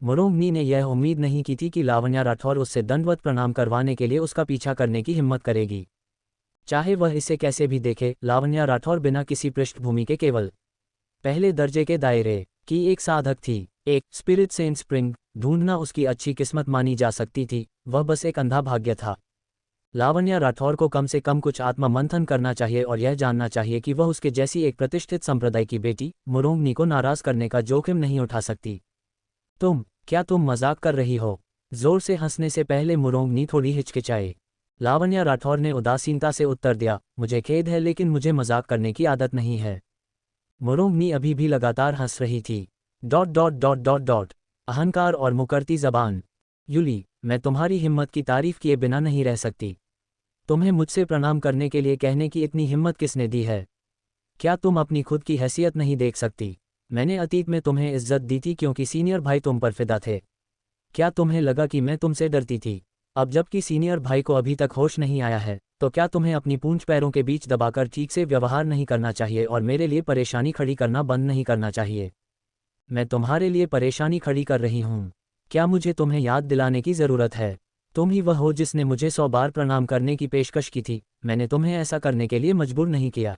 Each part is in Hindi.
मुरोंगनी ने यह उम्मीद नहीं की थी कि लावण्या राठौर उससे दंडवत प्रणाम करवाने के लिए उसका पीछा करने की हिम्मत करेगी। चाहे वह इसे कैसे भी देखे, लावण्या राठौर बिना किसी पृष्ठभूमि के केवल पहले दर्जे के दायरे की एक साधक थी। एक स्पिरिट सेंट स्प्रिंग ढूंढना उसकी अच्छी किस्मत मानी जा सकती थी, वह बस एक अंधा भाग्य था। लावण्या राठौर को कम से कम कुछ आत्ममंथन करना चाहिए और यह जानना चाहिए कि वह उसके जैसी एक प्रतिष्ठित संप्रदाय की बेटी मुरोंगनी को नाराज करने का जोखिम नहीं उठा सकती। क्या तुम मजाक कर रही हो? जोर से हंसने से पहले मुरोंगनी थोड़ी हिचकिचाई। लावण्या राठौर ने उदासीनता से उत्तर दिया, मुझे खेद है लेकिन मुझे मजाक करने की आदत नहीं है। मुरोंगनी अभी भी लगातार हंस रही थी। अहंकार और मुकरती जबान। यूली, मैं तुम्हारी हिम्मत की तारीफ किए बिना नहीं रह सकती। तुम्हें मुझसे प्रणाम करने के लिए कहने की इतनी हिम्मत किसने दी है? क्या तुम अपनी खुद की हैसियत नहीं देख सकती? मैंने अतीत में तुम्हें इज्जत दी थी क्योंकि सीनियर भाई तुम पर फिदा थे। क्या तुम्हें लगा कि मैं तुमसे डरती थी? अब जबकि सीनियर भाई को अभी तक होश नहीं आया है, तो क्या तुम्हें अपनी पूंछ पैरों के बीच दबाकर ठीक से व्यवहार नहीं करना चाहिए और मेरे लिए परेशानी खड़ी करना बंद नहीं करना चाहिए? मैं तुम्हारे लिए परेशानी खड़ी कर रही हूँ। क्या मुझे तुम्हें याद दिलाने की ज़रूरत है? तुम ही वह हो जिसने मुझे 100 बार प्रणाम करने की पेशकश की थी, मैंने तुम्हें ऐसा करने के लिए मजबूर नहीं किया।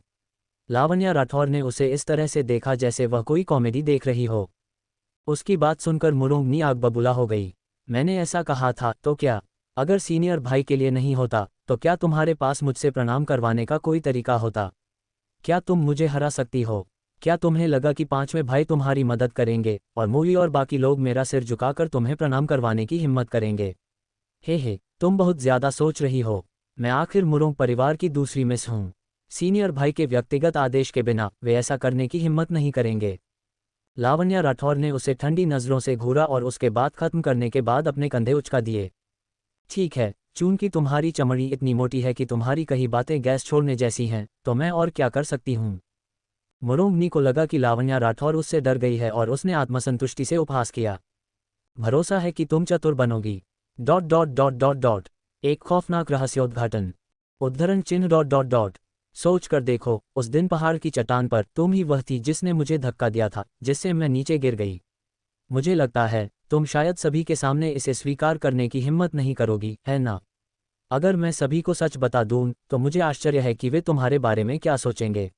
लावण्या राठौर ने उसे इस तरह से देखा जैसे वह कोई कॉमेडी देख रही हो। उसकी बात सुनकर मुरोंगनी आग बबूला हो गई। मैंने ऐसा कहा था तो क्या? अगर सीनियर भाई के लिए नहीं होता तो क्या तुम्हारे पास मुझसे प्रणाम करवाने का कोई तरीका होता? क्या तुम मुझे हरा सकती हो? क्या तुम्हें लगा कि 5वें भाई तुम्हारी मदद करेंगे और मूवी और बाकी लोग मेरा सिर झुकाकर तुम्हें प्रणाम करवाने की हिम्मत करेंगे? हे, तुम बहुत ज्यादा सोच रही हो। मैं आखिर मुरोंग परिवार की दूसरी मिस हूँ। सीनियर भाई के व्यक्तिगत आदेश के बिना वे ऐसा करने की हिम्मत नहीं करेंगे। लावण्या राठौर ने उसे ठंडी नज़रों से घूरा और उसके बात खत्म करने के बाद अपने कंधे उचका दिए। ठीक है, चूंकि तुम्हारी चमड़ी इतनी मोटी है कि तुम्हारी कही बातें गैस छोड़ने जैसी हैं, तो मैं और क्या कर सकती हूँ? मुरोंगनी को लगा कि लावण्या राठौर उससे डर गई है और उसने आत्मसंतुष्टि से उपहास किया। भरोसा है कि तुम चतुर बनोगी। एक खौफनाक रहस्योद्घाटन। उद्धरण चिन्ह। सोच कर देखो, उस दिन पहाड़ की चट्टान पर तुम ही वह थी जिसने मुझे धक्का दिया था, जिससे मैं नीचे गिर गई। मुझे लगता है तुम शायद सभी के सामने इसे स्वीकार करने की हिम्मत नहीं करोगी, है ना? अगर मैं सभी को सच बता दूं तो मुझे आश्चर्य है कि वे तुम्हारे बारे में क्या सोचेंगे।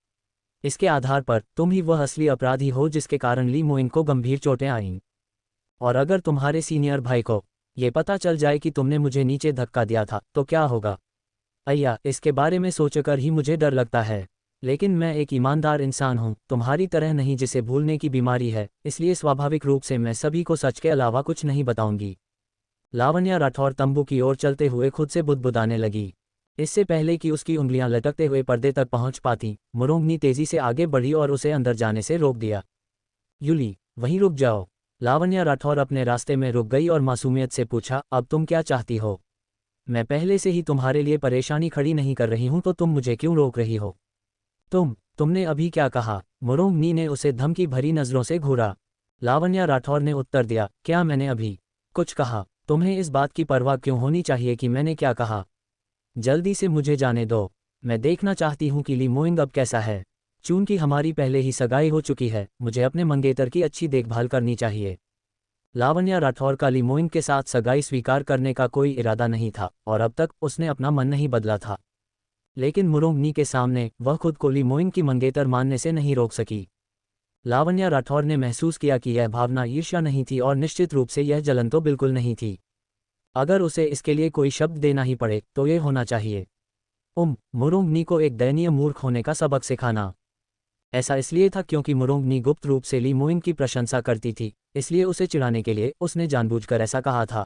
इसके आधार पर तुम ही वह असली अपराधी हो जिसके कारण ली मोइन को गंभीर चोटें आईं। और अगर तुम्हारे सीनियर भाई को ये पता चल जाए कि तुमने मुझे नीचे धक्का दिया था तो क्या होगा? अय्या, इसके बारे में सोचकर ही मुझे डर लगता है। लेकिन मैं एक ईमानदार इंसान हूँ, तुम्हारी तरह नहीं जिसे भूलने की बीमारी है, इसलिए स्वाभाविक रूप से मैं सभी को सच के अलावा कुछ नहीं बताऊंगी। लावण्या राठौर तंबू की ओर चलते हुए खुद से बुदबुदाने लगी। इससे पहले कि उसकी उंगलियां लटकते हुए पर्दे तक पहुंच पाती, मुरोंगनी तेजी से आगे बढ़ी और उसे अंदर जाने से रोक दिया। यूली, वहीं रुक जाओ। लावण्या राठौर अपने रास्ते में रुक गई और मासूमियत से पूछा, अब तुम क्या चाहती हो? मैं पहले से ही तुम्हारे लिए परेशानी खड़ी नहीं कर रही हूं तो तुम मुझे क्यों रोक रही हो? तुमने अभी क्या कहा? मुरोंगनी ने उसे धमकी भरी नजरों से घूरा। लावण्या राठौर ने उत्तर दिया, क्या मैंने अभी कुछ कहा? तुम्हें इस बात की परवाह क्यों होनी चाहिए कि मैंने क्या कहा? जल्दी से मुझे जाने दो। मैं देखना चाहती हूँ कि ली मोइंग अब कैसा है। चूंकि हमारी पहले ही सगाई हो चुकी है, मुझे अपने मंगेतर की अच्छी देखभाल करनी चाहिए। लावण्या राठौर का ली मोइंग के साथ सगाई स्वीकार करने का कोई इरादा नहीं था और अब तक उसने अपना मन नहीं बदला था। लेकिन मुरोंगनी के सामने वह खुद को ली मोइंग की मंगेतर मानने से नहीं रोक सकी। लावण्या राठौर ने महसूस किया कि यह भावना ईर्ष्या नहीं थी और निश्चित रूप से यह जलन तो बिल्कुल नहीं थी। अगर उसे इसके लिए कोई शब्द देना ही पड़े तो ये होना चाहिए, मुरोंगनी को एक दयनीय मूर्ख होने का सबक सिखाना। ऐसा इसलिए था क्योंकि मुरोंगनी गुप्त रूप से ली मोइंग की प्रशंसा करती थी, इसलिए उसे चिढ़ाने के लिए उसने जानबूझकर ऐसा कहा था।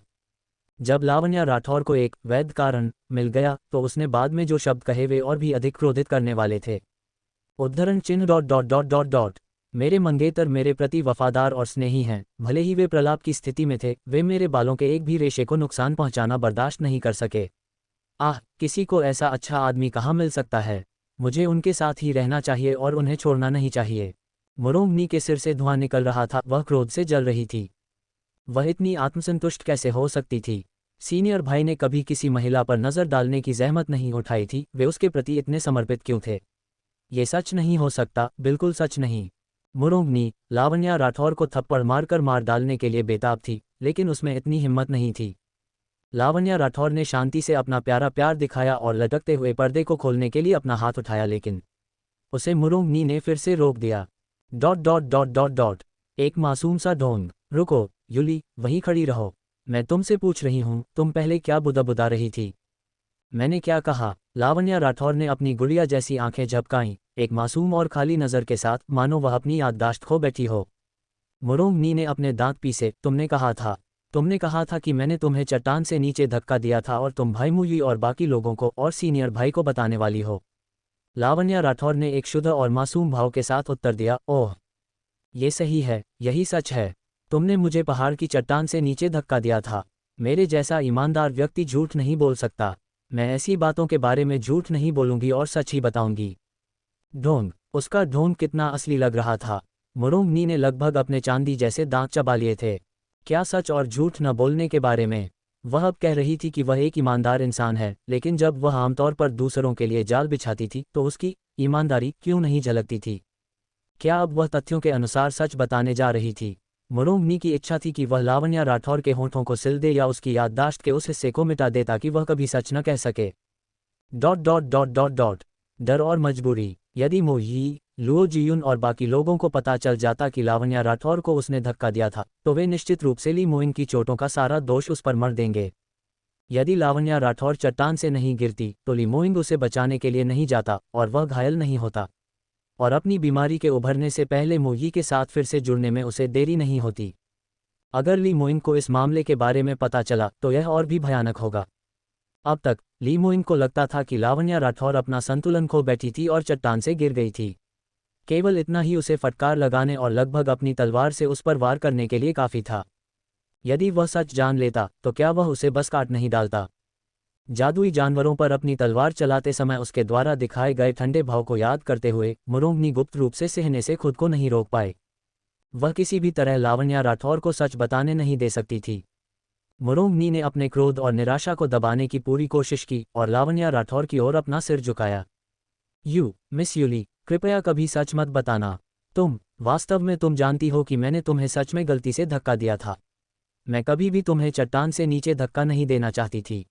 जब लावण्या राठौर को एक वैध कारण मिल गया तो उसने बाद में जो शब्द कहे वे और भी अधिक क्रोधित करने वाले थे। उद्धरण चिन्ह। मेरे मंगेतर मेरे प्रति वफादार और स्नेही हैं, भले ही वे प्रलाप की स्थिति में थे, वे मेरे बालों के एक भी रेशे को नुकसान पहुंचाना बर्दाश्त नहीं कर सके। किसी को ऐसा अच्छा आदमी कहाँ मिल सकता है? मुझे उनके साथ ही रहना चाहिए और उन्हें छोड़ना नहीं चाहिए। मुरोंगनी के सिर से धुआं निकल रहा था, वह क्रोध से जल रही थी। वह इतनी आत्मसंतुष्ट कैसे हो सकती थी? सीनियर भाई ने कभी किसी महिला पर नजर डालने की जहमत नहीं उठाई थी, वे उसके प्रति इतने समर्पित क्यों थे? ये सच नहीं हो सकता, बिल्कुल सच नहीं। मुरोंगनी लावण्या राठौर को थप्पड़ मारकर मार डालने के लिए बेताब थी, लेकिन उसमें इतनी हिम्मत नहीं थी। लावण्या राठौर ने शांति से अपना प्यारा प्यार दिखाया और लटकते हुए पर्दे को खोलने के लिए अपना हाथ उठाया, लेकिन उसे मुरोंगनी ने फिर से रोक दिया। Dot dot dot dot dot एक मासूम सा ढोंग। रुको यूली, वहीं खड़ी रहो, मैं तुमसे पूछ रही हूँ, तुम पहले क्या बुदा रही थी? मैंने क्या कहा? लावण्या राठौर ने अपनी गुड़िया जैसी आंखें झपकाईं, एक मासूम और खाली नज़र के साथ, मानो वह अपनी याददाश्त खो बैठी हो। मुरोंगनी ने अपने दांत पीसे। तुमने कहा था कि मैंने तुम्हें चट्टान से नीचे धक्का दिया था और तुम भाई मुई और बाकी लोगों को और सीनियर भाई को बताने वाली हो। लावण्या राठौर ने एक शुद्ध और मासूम भाव के साथ उत्तर दिया, ओह, ये सही है, यही सच है। तुमने मुझे पहाड़ की चट्टान से नीचे धक्का दिया था। मेरे जैसा ईमानदार व्यक्ति झूठ नहीं बोल सकता। मैं ऐसी बातों के बारे में झूठ नहीं बोलूंगी और सच ही बताऊंगी। ढोंग। उसका ढोंग कितना असली लग रहा था। मुरोंगनी ने लगभग अपने चांदी जैसे दांत चबा लिए थे। क्या सच और झूठ न बोलने के बारे में? वह अब कह रही थी कि वह एक ईमानदार इंसान है, लेकिन जब वह आमतौर पर दूसरों के लिए जाल बिछाती थी तो उसकी ईमानदारी क्यों नहीं झलकती थी? क्या अब वह तथ्यों के अनुसार सच बताने जा रही थी? मुरोंगनी की इच्छा थी कि वह लावण्या राठौर के होंठों को सिल दे या उसकी याददाश्त के उस हिस्से को मिटा दे ताकि वह कभी सच न कह सके। Dot dot dot dot dot डर और मजबूरी। यदि मो यी, लुओ जियुन और बाकी लोगों को पता चल जाता कि लावण्या राठौर को उसने धक्का दिया था, तो वे निश्चित रूप से ली मोइंग की चोटों का सारा दोष उस पर मर देंगे। यदि लावण्या राठौर चट्टान से नहीं गिरती तो ली मोइंग उसे बचाने के लिए नहीं जाता और वह घायल नहीं होता, और अपनी बीमारी के उभरने से पहले मो यी के साथ फिर से जुड़ने में उसे देरी नहीं होती। अगर ली मोइंग को इस मामले के बारे में पता चला तो यह और भी भयानक होगा। अब तक ली मोइंग को लगता था कि लावण्या राठौर अपना संतुलन खो बैठी थी और चट्टान से गिर गई थी। केवल इतना ही उसे फटकार लगाने और लगभग अपनी तलवार से उस पर वार करने के लिए काफ़ी था। यदि वह सच जान लेता तो क्या वह उसे बस काट नहीं डालता? जादुई जानवरों पर अपनी तलवार चलाते समय उसके द्वारा दिखाए गए ठंडे भाव को याद करते हुए मुरोंगनी गुप्त रूप से सहने से खुद को नहीं रोक पाए। वह किसी भी तरह लावण्या राठौर को सच बताने नहीं दे सकती थी। मुरोंगनी ने अपने क्रोध और निराशा को दबाने की पूरी कोशिश की और लावण्या राठौर की ओर अपना सिर झुकाया। मिस यूली, कृपया कभी सच मत बताना। वास्तव में तुम जानती हो कि मैंने तुम्हें सच में गलती से धक्का दिया था। मैं कभी भी तुम्हें चट्टान से नीचे धक्का नहीं देना चाहती थी,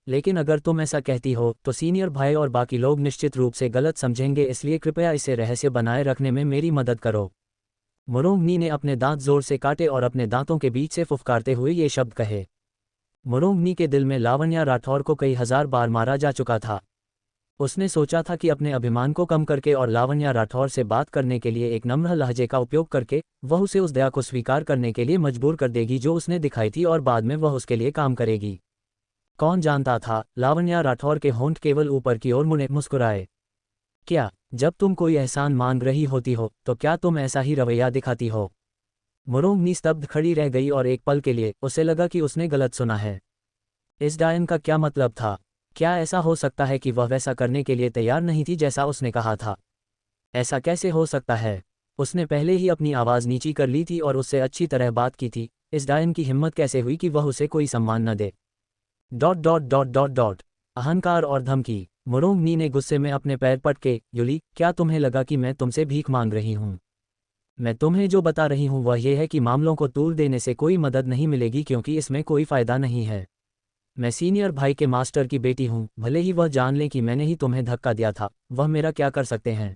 लेकिन अगर तुम ऐसा कहती हो तो सीनियर भाई और बाकी लोग निश्चित रूप से गलत समझेंगे, इसलिए कृपया इसे रहस्य बनाए रखने में मेरी मदद करो। मुरोंगनी ने अपने दांत जोर से काटे और अपने दांतों के बीच से फुफकारते हुए ये शब्द कहे। मुरोंगनी के दिल में लावण्या राठौर को कई हजार बार मारा जा चुका था। उसने सोचा था कि अपने अभिमान को कम करके और लावण्या राठौर से बात करने के लिए एक नम्र लहजे का उपयोग करके वह उसे उस दया को स्वीकार करने के लिए मजबूर कर देगी जो उसने दिखाई थी, और बाद में वह उसके लिए काम करेगी। कौन जानता था, लावण्या राठौर के होंठ केवल ऊपर की ओर मुड़े मुस्कुराए। क्या जब तुम कोई एहसान मांग रही होती हो तो क्या तुम ऐसा ही रवैया दिखाती हो? मुरोंगनी स्तब्ध खड़ी रह गई और एक पल के लिए उसे लगा कि उसने गलत सुना है। इस डायन का क्या मतलब था? क्या ऐसा हो सकता है कि वह वैसा करने के लिए तैयार नहीं थी जैसा उसने कहा था? ऐसा कैसे हो सकता है? उसने पहले ही अपनी आवाज़ नीची कर ली थी और उससे अच्छी तरह बात की थी। इस डायन की हिम्मत कैसे हुई कि वह उसे कोई सम्मान न दे? Dot dot dot dot dot अहंकार और धमकी। मुरोंगनी ने गुस्से में अपने पैर पटके। यूली, क्या तुम्हें लगा कि मैं तुमसे भीख मांग रही हूँ? मैं तुम्हें जो बता रही हूँ वह यह है कि मामलों को तूल देने से कोई मदद नहीं मिलेगी, क्योंकि इसमें कोई फ़ायदा नहीं है। मैं सीनियर भाई के मास्टर की बेटी हूँ, भले ही वह जान लें कि मैंने ही तुम्हें धक्का दिया था, वह मेरा क्या कर सकते हैं?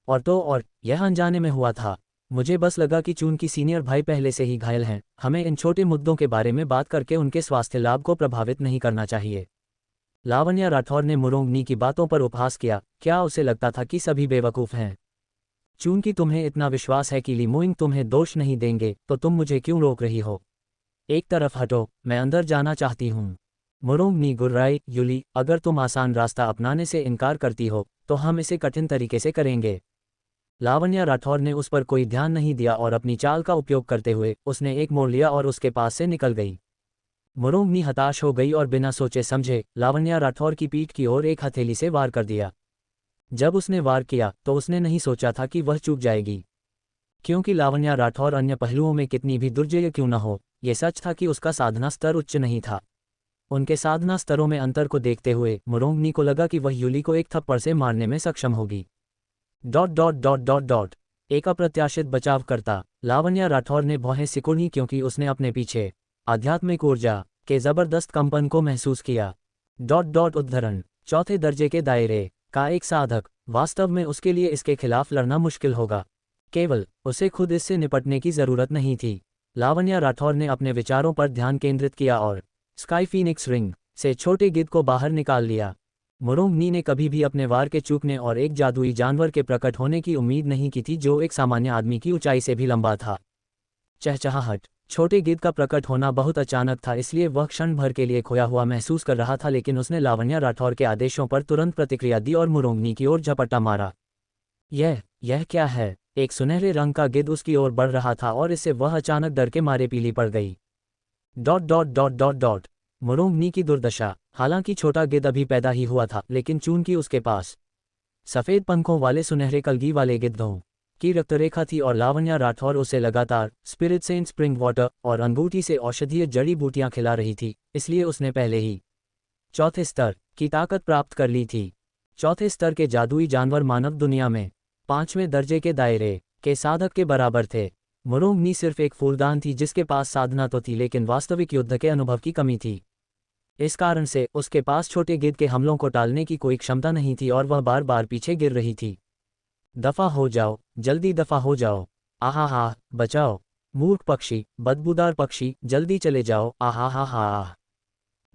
और यह अनजाने में हुआ था। मुझे बस लगा कि चूंकि सीनियर भाई पहले से ही घायल हैं, हमें इन छोटे मुद्दों के बारे में बात करके उनके स्वास्थ्य लाभ को प्रभावित नहीं करना चाहिए। लावण्या राठौर ने मुरोंगनी की बातों पर उपहास किया। क्या उसे लगता था कि सभी बेवकूफ़ हैं? चूंकि तुम्हें इतना विश्वास है कि ली मोइंग तुम्हें दोष नहीं देंगे, तो तुम मुझे क्यों रोक रही हो? एक तरफ हटो, मैं अंदर जाना चाहती हूँ। मुरोंगनी गुर्राई। यूली, अगर तुम आसान रास्ता अपनाने से इनकार करती हो तो हम इसे कठिन तरीके से करेंगे। लावण्या राठौर ने उस पर कोई ध्यान नहीं दिया और अपनी चाल का उपयोग करते हुए उसने एक मोड़ लिया और उसके पास से निकल गई। मुरोंगनी हताश हो गई और बिना सोचे समझे लावण्या राठौर की पीठ की ओर एक हथेली से वार कर दिया। जब उसने वार किया तो उसने नहीं सोचा था कि वह चूक जाएगी, क्योंकि लावण्या राठौर अन्य पहलुओं में कितनी भी दुर्जय क्यों न हो, यह सच था कि उसका साधना स्तर उच्च नहीं था। उनके साधना स्तरों में अंतर को देखते हुए मुरोंगनी को लगा कि वह यूली को एक थप्पड़ से मारने में सक्षम होगी। Dot dot dot dot dot एक अप्रत्याशित बचाव करता। लावण्या राठौर ने भौहें सिकुड़ी क्योंकि उसने अपने पीछे आध्यात्मिक ऊर्जा के जबरदस्त कंपन को महसूस किया। उद्धरण, चौथे दर्जे के दायरे का एक साधक, वास्तव में उसके लिए इसके खिलाफ लड़ना मुश्किल होगा। केवल उसे खुद इससे निपटने की जरूरत नहीं थी। लावण्या राठौर ने अपने विचारों पर ध्यान केंद्रित किया और स्काई फीनिक्स रिंग से छोटे गिद्ध को बाहर निकाल लिया। मुरोंगनी ने कभी भी अपने वार के चूकने और एक जादुई जानवर के प्रकट होने की उम्मीद नहीं की थी जो एक सामान्य आदमी की ऊंचाई से भी लंबा था। चहचहाहट, छोटे गिद्ध का प्रकट होना बहुत अचानक था, इसलिए वह क्षण भर के लिए खोया हुआ महसूस कर रहा था, लेकिन उसने लावण्या राठौर के आदेशों पर तुरंत प्रतिक्रिया दी और मुरोंगनी की ओर झपट्टा मारा। यह क्या है? एक सुनहरे रंग का गिद्ध उसकी ओर बढ़ रहा था और इससे वह अचानक डर के मारे पीली पड़ गई। मुरोंगनी की दुर्दशा। हालांकि छोटा गिद्ध अभी पैदा ही हुआ था, लेकिन चूंकि उसके पास सफ़ेद पंखों वाले सुनहरे कलगी वाले गिद्धों की रक्तरेखा थी और लावण्या राठौर उसे लगातार स्पिरिट सेंट स्प्रिंग वाटर और अंगूठी से औषधीय जड़ी बूटियां खिला रही थी, इसलिए उसने पहले ही चौथे स्तर की ताकत प्राप्त कर ली थी। चौथे स्तर के जादुई जानवर मानव दुनिया में 5वें दर्जे के दायरे के साधक के बराबर थे। मुरोंगनी सिर्फ एक फूलदान थी जिसके पास साधना तो थी, लेकिन वास्तविक युद्ध के अनुभव की कमी थी। इस कारण से उसके पास छोटे गिद्ध के हमलों को टालने की कोई क्षमता नहीं थी और वह बार बार पीछे गिर रही थी। दफा हो जाओ, जल्दी दफा हो जाओ, आहा, बचाओ, मूर्ख पक्षी, बदबूदार पक्षी, जल्दी चले जाओ, आहा।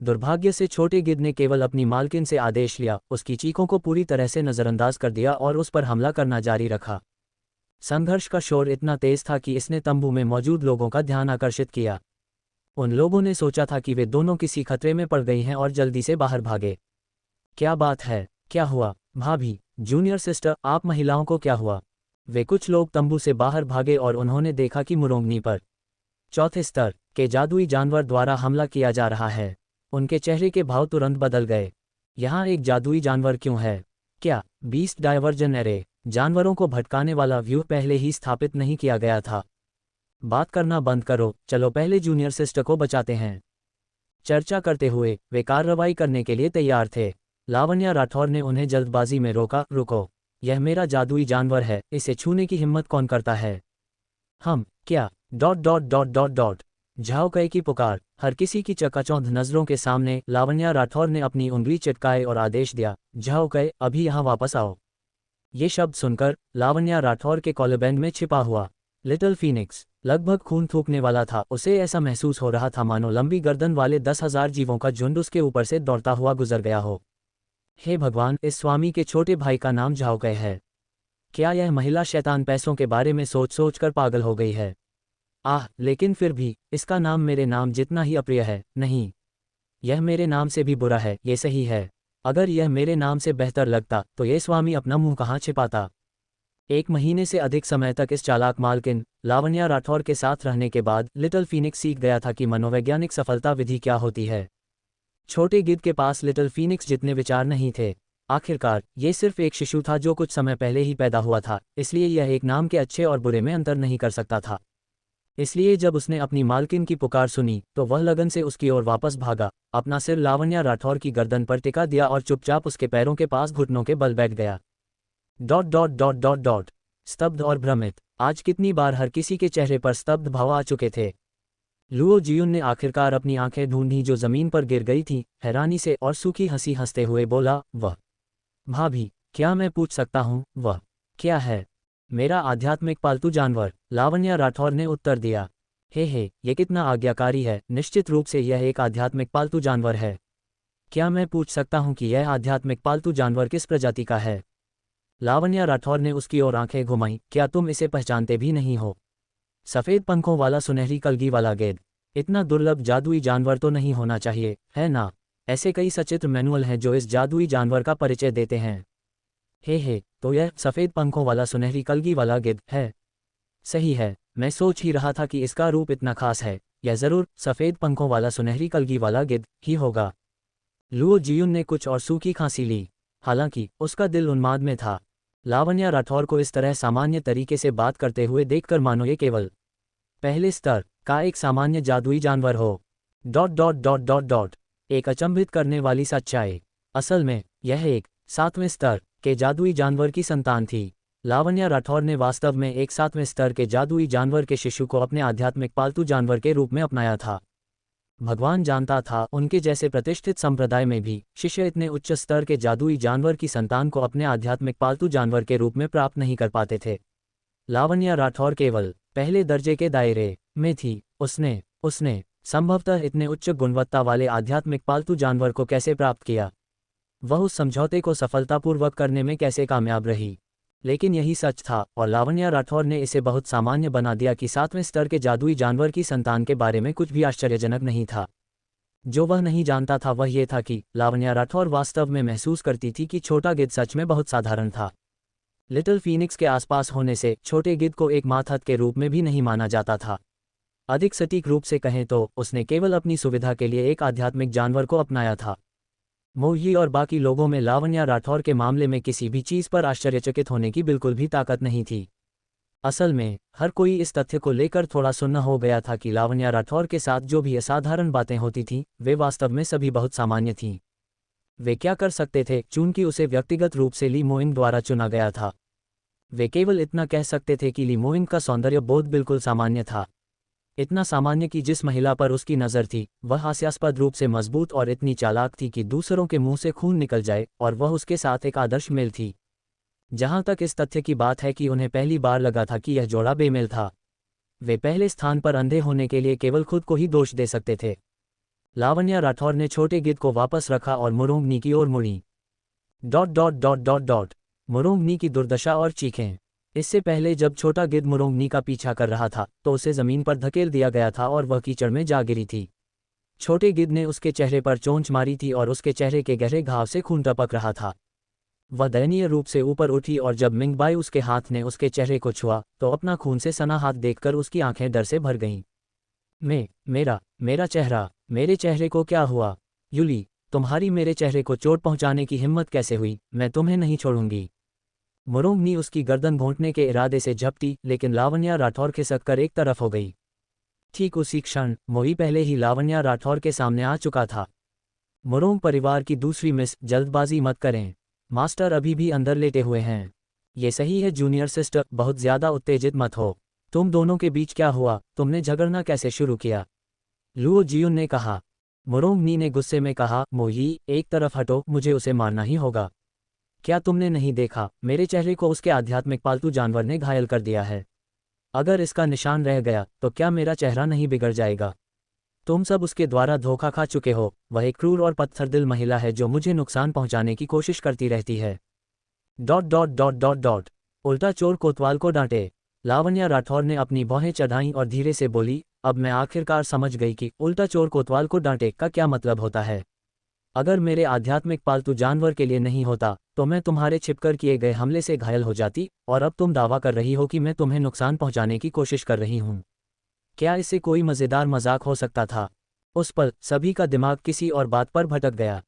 दुर्भाग्य से छोटे गिद्ध ने केवल अपनी मालकिन से आदेश लिया, उसकी चीखों को पूरी तरह से नज़रअंदाज कर दिया और उस पर हमला करना जारी रखा। संघर्ष का शोर इतना तेज था कि इसने तंबू में मौजूद लोगों का ध्यान आकर्षित किया। उन लोगों ने सोचा था कि वे दोनों किसी खतरे में पड़ गई हैं और जल्दी से बाहर भागे। क्या बात है? क्या हुआ? भाभी, जूनियर सिस्टर, आप महिलाओं को क्या हुआ? वे कुछ लोग तंबू से बाहर भागे और उन्होंने देखा कि मुरोंगनी पर चौथे स्तर के जादुई जानवर द्वारा हमला किया जा रहा है। उनके चेहरे के भाव तुरंत बदल गए। यहाँ एक जादुई जानवर क्यों है? क्या बीस्ट डायवर्जन एरे जानवरों को भटकाने वाला व्यू पहले ही स्थापित नहीं किया गया था? बात करना बंद करो, चलो पहले जूनियर सिस्टर को बचाते हैं। चर्चा करते हुए वे कार्रवाई करने के लिए तैयार थे। लावण्या राठौर ने उन्हें जल्दबाजी में रोका। रुको, यह मेरा जादुई जानवर है, इसे छूने की हिम्मत कौन करता है? हम क्या? झाओ कई की पुकार। हर किसी की चकाचौंध नजरों के सामने लावण्या राठौर ने अपनी उंगली चटकाए और आदेश दिया, झाओ कई, अभी यहाँ वापस आओ। ये शब्द सुनकर लावण्या राठौर के कॉलरबैंड में छिपा हुआ लिटिल फीनिक्स लगभग खून थूकने वाला था। उसे ऐसा महसूस हो रहा था मानो लंबी गर्दन वाले 10,000 जीवों का झुंड उसके ऊपर से दौड़ता हुआ गुजर गया हो। हे भगवान, इस स्वामी के छोटे भाई का नाम झाओ कई है। क्या यह महिला शैतान पैसों के बारे में सोच सोच कर पागल हो गई है? लेकिन फिर भी इसका नाम मेरे नाम जितना ही अप्रिय है। नहीं, यह मेरे नाम से भी बुरा है, ये सही है। अगर यह मेरे नाम से बेहतर लगता तो ये स्वामी अपना मुंह कहाँ छिपाता? 1 महीने से अधिक समय तक इस चालाक मालकिन लावण्या राठौर के साथ रहने के बाद लिटिल फीनिक्स सीख गया था कि मनोवैज्ञानिक सफलता विधि क्या होती है। छोटे गिद्ध के पास लिटिल फीनिक्स जितने विचार नहीं थे। आखिरकार ये सिर्फ एक शिशु था जो कुछ समय पहले ही पैदा हुआ था, इसलिए यह एक नाम के अच्छे और बुरे में अंतर नहीं कर सकता था। इसलिए जब उसने अपनी मालकिन की पुकार सुनी तो वह लगन से उसकी ओर वापस भागा, अपना सिर लावण्या राठौर की गर्दन पर टिका दिया और चुपचाप उसके पैरों के पास घुटनों के बल बैठ गया। स्तब्ध और भ्रमित। आज कितनी बार हर किसी के चेहरे पर स्तब्ध भाव आ चुके थे। लुओ जियुन ने आखिरकार अपनी आंखें ढूंढी जो जमीन पर गिर गई थी। हैरानी से और सूखी हंसी हंसते हुए बोला, वह? भाभी, क्या मैं पूछ सकता हूँ वह क्या है? मेरा आध्यात्मिक पालतू जानवर, लावण्या राठौर ने उत्तर दिया। हे, ये कितना आज्ञाकारी है। निश्चित रूप से यह एक आध्यात्मिक पालतू जानवर है। क्या मैं पूछ सकता हूँ कि यह आध्यात्मिक पालतू जानवर किस प्रजाति का है? लावण्या राठौर ने उसकी ओर आंखें घुमाई। क्या तुम इसे पहचानते भी नहीं हो? सफ़ेद पंखों वाला सुनहरी कलगी वाला गेंद। इतना दुर्लभ जादुई जानवर तो नहीं होना चाहिए, है ना? ऐसे कई सचित्र मैनुअल हैं जो इस जादुई जानवर का परिचय देते हैं। हे, तो यह सफ़ेद पंखों वाला सुनहरी कलगी वाला गिद्ध है। सही है, मैं सोच ही रहा था कि इसका रूप इतना खास है। यह ज़रूर सफ़ेद पंखों वाला सुनहरी कलगी वाला गिद्ध ही होगा। लुओ जियुन ने कुछ और सूखी खांसी ली, हालांकि उसका दिल उन्माद में था। लावण्या राठौर को इस तरह सामान्य तरीके से बात करते हुए देखकर मानो ये केवल पहले स्तर का एक सामान्य जादुई जानवर हो। एक अचंभित करने वाली सच्चाई। असल में यह एक 7वें स्तर के जादुई जानवर की संतान थी। लावण्या राठौर ने वास्तव में एक 7वें स्तर के जादुई जानवर के शिशु को अपने आध्यात्मिक पालतू जानवर के रूप में अपनाया था। भगवान जानता था, उनके जैसे प्रतिष्ठित संप्रदाय में भी शिष्य इतने उच्च स्तर के जादुई जानवर की संतान को अपने आध्यात्मिक पालतू जानवर के रूप में प्राप्त नहीं कर पाते थे। लावण्या राठौर केवल पहले दर्जे के दायरे में थी। उसने संभवतः इतने उच्च गुणवत्ता वाले आध्यात्मिक पालतू जानवर को कैसे प्राप्त किया? वह उस समझौते को सफलतापूर्वक करने में कैसे कामयाब रही? लेकिन यही सच था, और लावण्या राठौर ने इसे बहुत सामान्य बना दिया कि 7वें स्तर के जादुई जानवर की संतान के बारे में कुछ भी आश्चर्यजनक नहीं था। जो वह नहीं जानता था वह ये था कि लावण्या राठौर वास्तव में महसूस करती थी कि छोटा गिद्ध सच में बहुत साधारण था। लिटिल फीनिक्स के आसपास होने से छोटे गिद्ध को एक मातहत के रूप में भी नहीं माना जाता था। अधिक सटीक रूप से कहें तो उसने केवल अपनी सुविधा के लिए एक आध्यात्मिक जानवर को अपनाया था। मोही और बाकी लोगों में लावण्या राठौर के मामले में किसी भी चीज़ पर आश्चर्यचकित होने की बिल्कुल भी ताकत नहीं थी। असल में हर कोई इस तथ्य को लेकर थोड़ा सुन्न हो गया था कि लावण्या राठौर के साथ जो भी असाधारण बातें होती थीं, वे वास्तव में सभी बहुत सामान्य थीं। वे क्या कर सकते थे, चूंकि उसे व्यक्तिगत रूप से ली मोइंग द्वारा चुना गया था? वे केवल इतना कह सकते थे कि ली मोइंग का सौंदर्य बोध बिल्कुल सामान्य था। इतना सामान्य कि जिस महिला पर उसकी नज़र थी वह हास्यास्पद रूप से मजबूत और इतनी चालाक थी कि दूसरों के मुंह से खून निकल जाए, और वह उसके साथ एक आदर्श मेल थी। जहां तक इस तथ्य की बात है कि उन्हें पहली बार लगा था कि यह जोड़ा बेमेल था, वे पहले स्थान पर अंधे होने के लिए केवल खुद को ही दोष दे सकते थे। लावण्या राठौर ने छोटे गिद्ध को वापस रखा और मुरोंगनी की ओर मुड़ी। मुरोंगनी की दुर्दशा और चीखें। इससे पहले जब छोटा गिद्ध मुरोंगनी का पीछा कर रहा था तो उसे जमीन पर धकेल दिया गया था और वह कीचड़ में जा गिरी थी। छोटे गिद्ध ने उसके चेहरे पर चोंच मारी थी और उसके चेहरे के गहरे घाव से खून टपक रहा था। वह दयनीय रूप से ऊपर उठी और जब मिंगबाई उसके हाथ ने उसके चेहरे को छुआ तो अपना खून से सना हाथ देखकर उसकी आंखें डर से भर गईं। मेरा चेहरा, मेरे चेहरे को क्या हुआ? यूली, तुम्हारी मेरे चेहरे को चोट पहुंचाने की हिम्मत कैसे हुई? मैं तुम्हें नहीं छोड़ूंगी। मुरोंगनी उसकी गर्दन घोंटने के इरादे से झपटी, लेकिन लावण्या राठौर खिसक कर एक तरफ हो गई। ठीक उसी क्षण मोई पहले ही लावण्या राठौर के सामने आ चुका था। मुरोंग परिवार की दूसरी मिस, जल्दबाजी मत करें। मास्टर अभी भी अंदर लेटे हुए हैं। ये सही है जूनियर सिस्टर, बहुत ज्यादा उत्तेजित मत हो। तुम दोनों के बीच क्या हुआ? तुमने झगड़ना कैसे शुरू किया? लुओ जियुन ने कहा। मुरोंगनी ने गुस्से में कहा, मोई, एक तरफ हटो, मुझे उसे मारना ही होगा। क्या तुमने नहीं देखा, मेरे चेहरे को उसके आध्यात्मिक पालतू जानवर ने घायल कर दिया है। अगर इसका निशान रह गया तो क्या मेरा चेहरा नहीं बिगड़ जाएगा? तुम सब उसके द्वारा धोखा खा चुके हो। वह एक क्रूर और पत्थरदिल महिला है जो मुझे नुकसान पहुंचाने की कोशिश करती रहती है। उल्टा चोर कोतवाल को डांटे। लावण्या राठौर ने अपनी भौहें चढ़ाईं और धीरे से बोली, अब मैं आखिरकार समझ गई कि उल्टा चोर कोतवाल को डांटे का क्या मतलब होता है। अगर मेरे आध्यात्मिक पालतू जानवर के लिए नहीं होता तो मैं तुम्हारे छिपकर किए गए हमले से घायल हो जाती, और अब तुम दावा कर रही हो कि मैं तुम्हें नुकसान पहुंचाने की कोशिश कर रही हूं। क्या इससे कोई मज़ेदार मजाक हो सकता था? उस पल सभी का दिमाग किसी और बात पर भटक गया।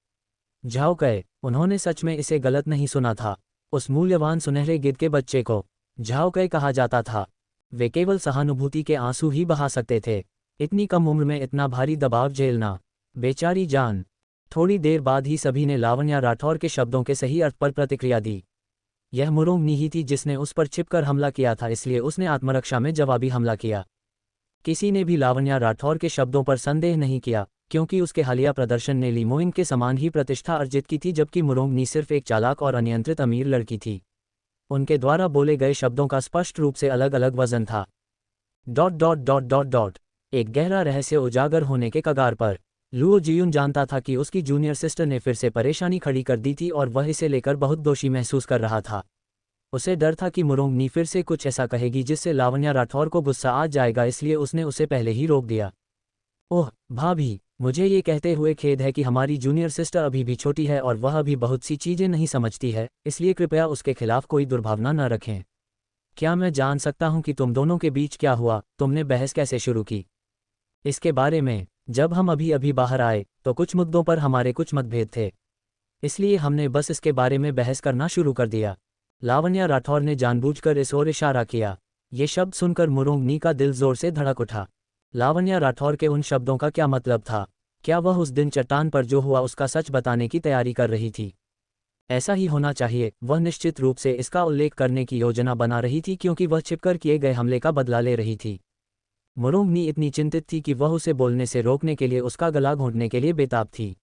झाओ कहे, उन्होंने सच में इसे गलत नहीं सुना था। उस मूल्यवान सुनहरे गिद्ध के बच्चे को झाओ कहे कहा जाता था। वे केवल सहानुभूति के आंसू ही बहा सकते थे। इतनी कम उम्र में इतना भारी दबाव झेलना, बेचारी जान। थोड़ी देर बाद ही सभी ने लावण्या राठौर के शब्दों के सही अर्थ पर प्रतिक्रिया दी। यह मुरोंगनी ही थी जिसने उस पर छिपकर हमला किया था, इसलिए उसने आत्मरक्षा में जवाबी हमला किया। किसी ने भी लावण्या राठौर के शब्दों पर संदेह नहीं किया, क्योंकि उसके हालिया प्रदर्शन ने ली मोइंग के समान ही प्रतिष्ठा अर्जित की थी, जबकि मुरोंगनी सिर्फ एक चालाक और अनियंत्रित अमीर लड़की थी। उनके द्वारा बोले गए शब्दों का स्पष्ट रूप से अलग अलग वजन था। एक गहरा रहस्य उजागर होने के कगार पर। लुओ जियुन जानता था कि उसकी जूनियर सिस्टर ने फिर से परेशानी खड़ी कर दी थी और वह इसे लेकर बहुत दोषी महसूस कर रहा था। उसे डर था कि मुरोंगनी फिर से कुछ ऐसा कहेगी जिससे लावण्या राठौर को गुस्सा आ जाएगा, इसलिए उसने उसे पहले ही रोक दिया। ओह भाभी, मुझे ये कहते हुए खेद है कि हमारी जूनियर सिस्टर अभी भी छोटी है और वह अभी बहुत सी चीज़ें नहीं समझती है, इसलिए कृपया उसके खिलाफ कोई दुर्भावना न रखें। क्या मैं जान सकता हूँ कि तुम दोनों के बीच क्या हुआ? तुमने बहस कैसे शुरू की? इसके बारे में जब हम अभी बाहर आए तो कुछ मुद्दों पर हमारे कुछ मतभेद थे, इसलिए हमने बस इसके बारे में बहस करना शुरू कर दिया। लावण्या राठौर ने जानबूझकर इस ओर इशारा किया। ये शब्द सुनकर मुरोंगनी का दिल जोर से धड़क उठा। लावण्या राठौर के उन शब्दों का क्या मतलब था? क्या वह उस दिन चट्टान पर जो हुआ उसका सच बताने की तैयारी कर रही थी? ऐसा ही होना चाहिए। वह निश्चित रूप से इसका उल्लेख करने की योजना बना रही थी, क्योंकि वह छिपकर किए गए हमले का बदला ले रही थी। मुरोंगनी इतनी चिंतित थी कि वह उसे बोलने से रोकने के लिए उसका गला घोंटने के लिए बेताब थी।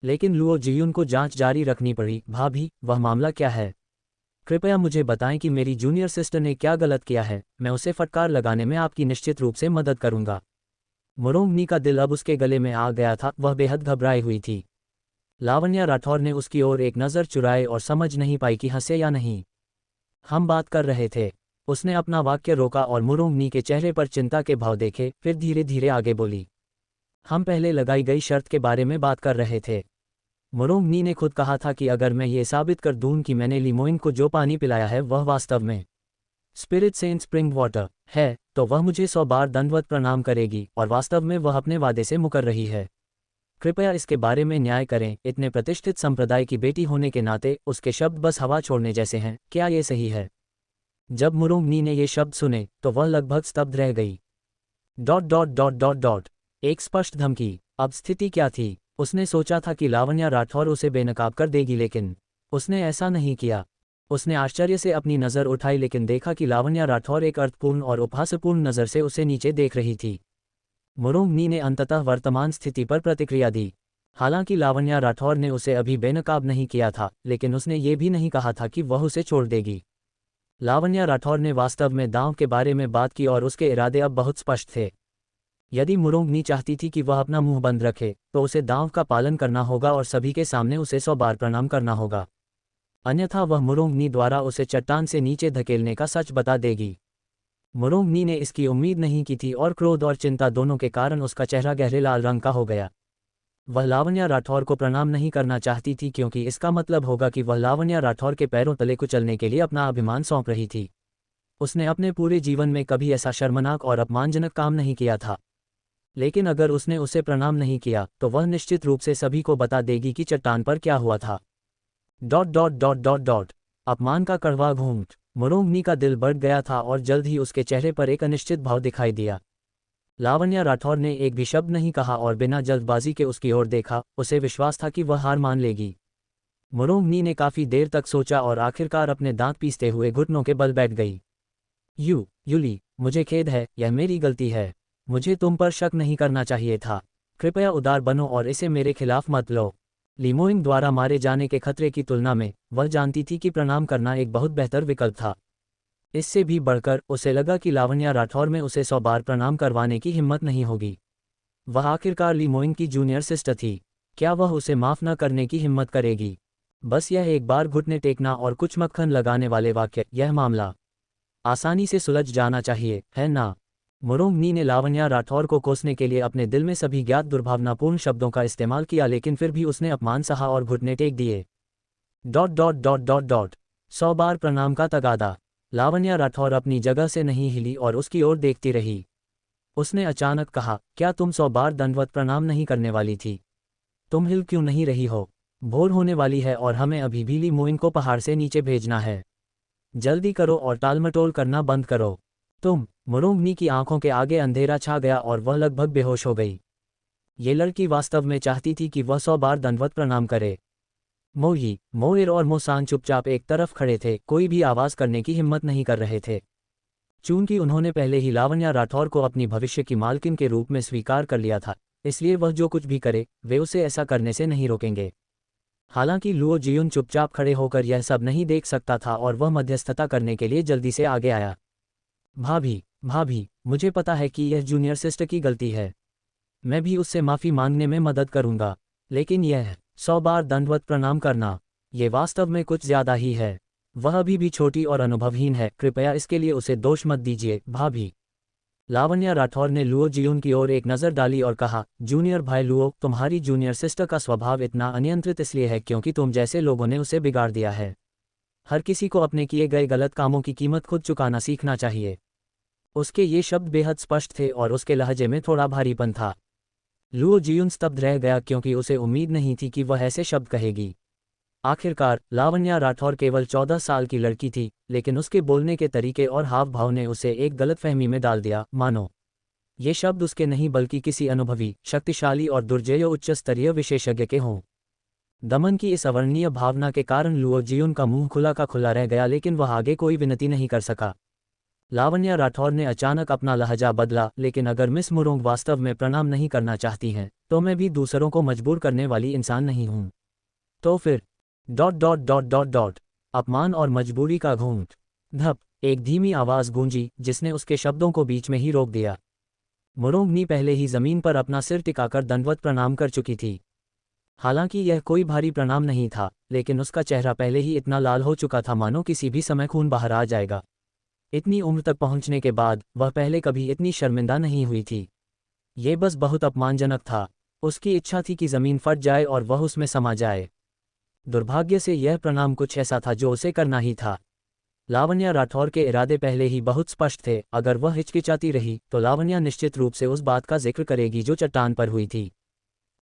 लेकिन लुओ जियुन को जांच जारी रखनी पड़ी। भाभी, वह मामला क्या है? कृपया मुझे बताएं कि मेरी जूनियर सिस्टर ने क्या गलत किया है। मैं उसे फटकार लगाने में आपकी निश्चित रूप से मदद करूंगा। मुरोंगनी का दिल अब उसके गले में आ गया था। वह बेहद घबराई हुई थी। लावण्या राठौर ने उसकी ओर एक नज़र चुराए और समझ नहीं पाई कि हंसे या नहीं। हम बात कर रहे थे। उसने अपना वाक्य रोका और मुरोंगनी के चेहरे पर चिंता के भाव देखे, फिर धीरे धीरे आगे बोली। हम पहले लगाई गई शर्त के बारे में बात कर रहे थे। मुरोंगनी ने खुद कहा था कि अगर मैं ये साबित कर दूं कि मैंने लीमोइन को जो पानी पिलाया है वह वास्तव में स्पिरिट सेंट स्प्रिंग वाटर है, तो वह मुझे 100 बार दंडवत प्रणाम करेगी, और वास्तव में वह अपने वादे से मुकर रही है। कृपया इसके बारे में न्याय करें। इतने प्रतिष्ठित संप्रदाय की बेटी होने के नाते उसके शब्द बस हवा छोड़ने जैसे हैं। क्या ये सही है? जब मुरोंगनी ने ये शब्द सुने तो वह लगभग स्तब्ध रह गई। ... एक स्पष्ट धमकी। अब स्थिति क्या थी? उसने सोचा था कि लावण्या राठौर उसे बेनकाब कर देगी, लेकिन उसने ऐसा नहीं किया। उसने आश्चर्य से अपनी नज़र उठाई, लेकिन देखा कि लावण्या राठौर एक अर्थपूर्ण और उपहासपूर्ण नज़र से उसे नीचे देख रही थी। मुरोंगनी ने अंततः वर्तमान स्थिति पर प्रतिक्रिया दी। हालांकि लावण्या राठौर ने उसे अभी बेनकाब नहीं किया था, लेकिन उसने ये भी नहीं कहा था कि वह उसे छोड़ देगी। लावण्या राठौर ने वास्तव में दांव के बारे में बात की और उसके इरादे अब बहुत स्पष्ट थे। यदि मुरोंगनी चाहती थी कि वह अपना मुंह बंद रखे, तो उसे दांव का पालन करना होगा और सभी के सामने उसे 100 बार प्रणाम करना होगा। अन्यथा वह मुरोंगनी द्वारा उसे चट्टान से नीचे धकेलने का सच बता देगी। मुरोंगनी ने इसकी उम्मीद नहीं की थी और क्रोध और चिंता दोनों के कारण उसका चेहरा गहरे लाल रंग का हो गया। वह लावण्या राठौर को प्रणाम नहीं करना चाहती थी, क्योंकि इसका मतलब होगा कि वह लावण्या राठौर के पैरों तले कुचलने के लिए अपना अभिमान सौंप रही थी। उसने अपने पूरे जीवन में कभी ऐसा शर्मनाक और अपमानजनक काम नहीं किया था। लेकिन अगर उसने उसे प्रणाम नहीं किया, तो वह निश्चित रूप से सभी को बता देगी कि चट्टान पर क्या हुआ था। ... अपमान का कड़वा घूंट। मुरोंगनी का दिल बढ़ गया था और जल्द ही उसके चेहरे पर एक अनिश्चित भाव दिखाई दिया। लावण्या राठौर ने एक भी शब्द नहीं कहा और बिना जल्दबाजी के उसकी ओर देखा। उसे विश्वास था कि वह हार मान लेगी। मुरोंगनी ने काफी देर तक सोचा और आखिरकार अपने दांत पीसते हुए घुटनों के बल बैठ गई। यूली, मुझे खेद है, यह मेरी गलती है। मुझे तुम पर शक नहीं करना चाहिए था। कृपया उदार बनो और इसे मेरे खिलाफ मत लो। लीमोइंग द्वारा मारे जाने के खतरे की तुलना में वह जानती थी कि प्रणाम करना एक बहुत बेहतर विकल्प था। इससे भी बढ़कर उसे लगा कि लावण्या राठौर में उसे 100 बार प्रणाम करवाने की हिम्मत नहीं होगी। वह आखिरकार लीमोइंग की जूनियर सिस्टर थी। क्या वह उसे माफ न करने की हिम्मत करेगी? बस यह एक बार घुटने टेकना और कुछ मक्खन लगाने वाले वाक्य, यह मामला आसानी से सुलझ जाना चाहिए, है ना? मुरोंगनी ने लावण्या राठौर को कोसने के लिए अपने दिल में सभी ज्ञात दुर्भावनापूर्ण शब्दों का इस्तेमाल किया, लेकिन फिर भी उसने अपमान सहा और घुटने टेक दिए। ... 100 बार प्रणाम का तगादा। लावण्या राठौर अपनी जगह से नहीं हिली और उसकी ओर देखती रही। उसने अचानक कहा, क्या तुम 100 बार दंडवत प्रणाम नहीं करने वाली थी? तुम हिल क्यों नहीं रही हो? भोर होने वाली है और हमें अभी भी लीमोइंग को पहाड़ से नीचे भेजना है। जल्दी करो और टालमटोल करना बंद करो। मुरोंगनी की आंखों के आगे अंधेरा छा गया और वह लगभग बेहोश हो गई। ये लड़की वास्तव में चाहती थी कि वह 100 बार दंडवत प्रणाम करे। मोइर और मोसान चुपचाप एक तरफ खड़े थे, कोई भी आवाज करने की हिम्मत नहीं कर रहे थे। चूंकि उन्होंने पहले ही लावण्या राठौर को अपनी भविष्य की मालकिन के रूप में स्वीकार कर लिया था, इसलिए वह जो कुछ भी करे वे उसे ऐसा करने से नहीं रोकेंगे। हालांकि लुओ जियुन चुपचाप खड़े होकर यह सब नहीं देख सकता था और वह मध्यस्थता करने के लिए जल्दी से आगे आया। भाभी, मुझे पता है कि यह जूनियर सिस्टर की गलती है। मैं भी उससे माफ़ी मांगने में मदद करूंगा, लेकिन यह 100 बार दंडवत प्रणाम करना, ये वास्तव में कुछ ज़्यादा ही है। वह अभी भी छोटी और अनुभवहीन है। कृपया इसके लिए उसे दोष मत दीजिए, भाभी। लावण्या राठौर ने लुओ जियुन की ओर एक नज़र डाली और कहा, जूनियर भाई लुओ, तुम्हारी जूनियर सिस्टर का स्वभाव इतना अनियंत्रित इसलिए है क्योंकि तुम जैसे लोगों ने उसे बिगाड़ दिया है। हर किसी को अपने किए गए गलत कामों की कीमत खुद चुकाना सीखना चाहिए। उसके ये शब्द बेहद स्पष्ट थे और उसके लहजे में थोड़ा भारीपन था। लुओ जियुन स्तब्ध रह गया क्योंकि उसे उम्मीद नहीं थी कि वह ऐसे शब्द कहेगी। आखिरकार लावण्या राठौर केवल 14 साल की लड़की थी, लेकिन उसके बोलने के तरीके और हाव भाव ने उसे एक गलतफहमी में डाल दिया, मानो ये शब्द उसके नहीं बल्कि किसी अनुभवी, शक्तिशाली और दुर्जेय उच्च स्तरीय विशेषज्ञ के हों। दमन की इस अवर्णनीय भावना के कारण लुओ जियुन का मुंह खुला का खुला रह गया, लेकिन वह आगे कोई विनती नहीं कर सका। लावण्या राठौर ने अचानक अपना लहजा बदला, लेकिन अगर मिस मुरोंग वास्तव में प्रणाम नहीं करना चाहती हैं, तो मैं भी दूसरों को मजबूर करने वाली इंसान नहीं हूँ। तो फिर अपमान और मजबूरी का घूंट। धप, एक धीमी आवाज़ गूंजी जिसने उसके शब्दों को बीच में ही रोक दिया। मुरोंगनी पहले ही जमीन पर अपना सिर टिकाकर दंडवत प्रणाम कर चुकी थी। हालांकि यह कोई भारी प्रणाम नहीं था, लेकिन उसका चेहरा पहले ही इतना लाल हो चुका था मानो किसी भी समय खून बाहर आ जाएगा। इतनी उम्र तक पहुंचने के बाद वह पहले कभी इतनी शर्मिंदा नहीं हुई थी। ये बस बहुत अपमानजनक था। उसकी इच्छा थी कि ज़मीन फट जाए और वह उसमें समा जाए। दुर्भाग्य से यह प्रणाम कुछ ऐसा था जो उसे करना ही था। लावण्या राठौर के इरादे पहले ही बहुत स्पष्ट थे। अगर वह हिचकिचाती रही तो लावण्या निश्चित रूप से उस बात का जिक्र करेगी जो चट्टान पर हुई थी।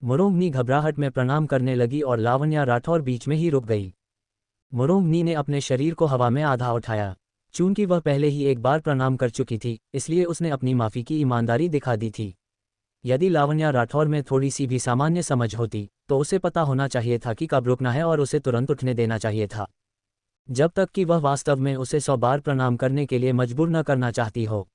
मुरोंगनी घबराहट में प्रणाम करने लगी और लावण्या राठौर बीच में ही रुक गई। मुरोंगनी ने अपने शरीर को हवा में आधा उठाया। चूंकि वह पहले ही एक बार प्रणाम कर चुकी थी, इसलिए उसने अपनी माफ़ी की ईमानदारी दिखा दी थी। यदि लावण्या राठौर में थोड़ी सी भी सामान्य समझ होती, तो उसे पता होना चाहिए था कि कब रुकना है और उसे तुरंत उठने देना चाहिए था, जब तक कि वह वास्तव में उसे 100 बार प्रणाम करने के लिए मजबूर न करना चाहती हो।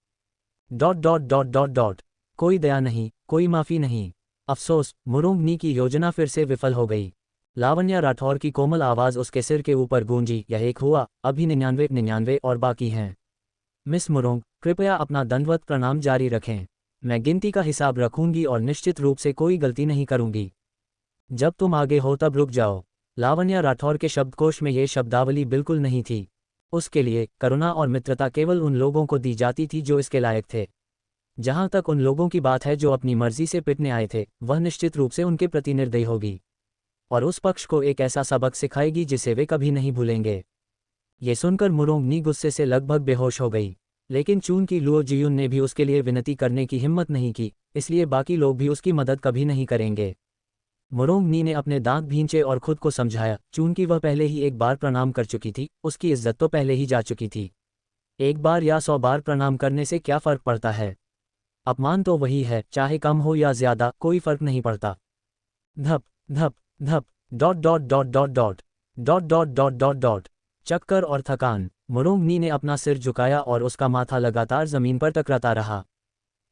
कोई दया नहीं, कोई माफ़ी नहीं। अफसोस, मुरोंगनी की योजना फिर से विफल हो गई। लावण्या राठौर की कोमल आवाज़ उसके सिर के ऊपर गूंजी, यह एक हुआ, अभी 99 और बाकी हैं। मिस मुरोंग, कृपया अपना दंडवत प्रणाम जारी रखें। मैं गिनती का हिसाब रखूंगी और निश्चित रूप से कोई गलती नहीं करूंगी। जब तुम आगे हो तब रुक जाओ। लावण्या राठौर के शब्दकोश में ये शब्दावली बिल्कुल नहीं थी। उसके लिए करुणा और मित्रता केवल उन लोगों को दी जाती थी जो इसके लायक थे। जहां तक उन लोगों की बात है जो अपनी मर्जी से पिटने आए थे, वह निश्चित रूप से उनके प्रति निर्दयी होगी और उस पक्ष को एक ऐसा सबक सिखाएगी जिसे वे कभी नहीं भूलेंगे। ये सुनकर मुरोंगनी गुस्से से लगभग बेहोश हो गई, लेकिन चूंकि लुओ जियुन ने भी उसके लिए विनती करने की हिम्मत नहीं की, इसलिए बाकी लोग भी उसकी मदद कभी नहीं करेंगे। मुरोंगनी ने अपने दांत भींचे और खुद को समझाया, चूंकि वह पहले ही एक बार प्रणाम कर चुकी थी, उसकी इज्जत तो पहले ही जा चुकी थी। एक बार या 100 बार प्रणाम करने से क्या फ़र्क पड़ता है? अपमान तो वही है, चाहे कम हो या ज़्यादा, कोई फ़र्क नहीं पड़ता। धप धप धप चक्कर और थकान। मुरोंगनी ने अपना सिर झुकाया और उसका माथा लगातार जमीन पर टकराता रहा।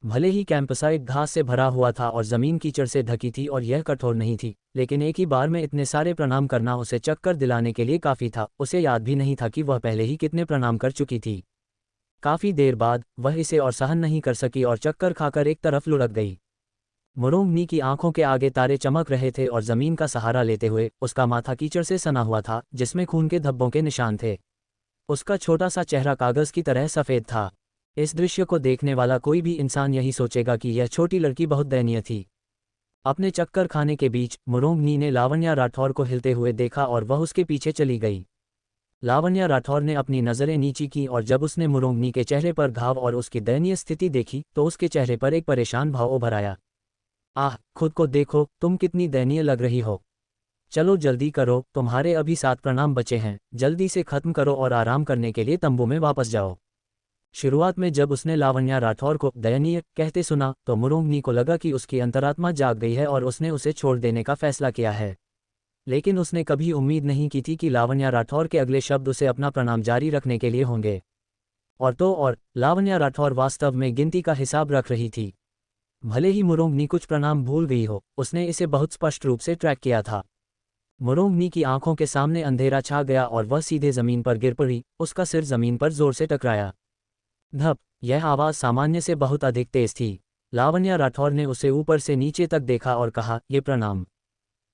भले ही कैंपसाइट घास से भरा हुआ था और जमीन कीचड़ से ढकी थी और यह कठोर नहीं थी, लेकिन एक ही बार में इतने सारे प्रणाम करना उसे चक्कर दिलाने के लिए काफ़ी था। उसे याद भी नहीं था कि वह पहले ही कितने प्रणाम कर चुकी थी। काफ़ी देर बाद वह इसे और सहन नहीं कर सकी और चक्कर खाकर एक तरफ लुढ़क गई। मुरोंगनी की आंखों के आगे तारे चमक रहे थे और जमीन का सहारा लेते हुए उसका माथा कीचड़ से सना हुआ था, जिसमें खून के धब्बों के निशान थे। उसका छोटा सा चेहरा कागज की तरह सफ़ेद था। इस दृश्य को देखने वाला कोई भी इंसान यही सोचेगा कि यह छोटी लड़की बहुत दयनीय थी। अपने चक्कर खाने के बीच मुरोंगनी ने लावण्या राठौर को हिलते हुए देखा और वह उसके पीछे चली गई। लावण्या राठौर ने अपनी नज़रें नीची की और जब उसने मुरोंगनी के चेहरे पर घाव और उसकी दयनीय स्थिति देखी तो उसके चेहरे पर एक परेशान भाव उभर आया। आह, खुद को देखो, तुम कितनी दयनीय लग रही हो। चलो जल्दी करो, तुम्हारे अभी 7 प्रणाम बचे हैं, जल्दी से खत्म करो और आराम करने के लिए तंबू में वापस जाओ। शुरुआत में जब उसने लावण्या राठौर को दयनीय कहते सुना तो मुरोंगनी को लगा कि उसकी अंतरात्मा जाग गई है और उसने उसे छोड़ देने का फैसला किया है। लेकिन उसने कभी उम्मीद नहीं की थी कि लावण्या राठौर के अगले शब्द उसे अपना प्रणाम जारी रखने के लिए होंगे। और लावण्या राठौर वास्तव में गिनती का हिसाब रख रही थी। भले ही मुरोंगनी कुछ प्रणाम भूल गई हो, उसने इसे बहुत स्पष्ट रूप से ट्रैक किया था। मुरोंगनी की आंखों के सामने अंधेरा छा गया और वह सीधे जमीन पर गिर पड़ी। उसका सिर जमीन पर जोर से टकराया। धप, यह आवाज़ सामान्य से बहुत अधिक तेज थी। लावण्या राठौर ने उसे ऊपर से नीचे तक देखा और कहा, ये प्रणाम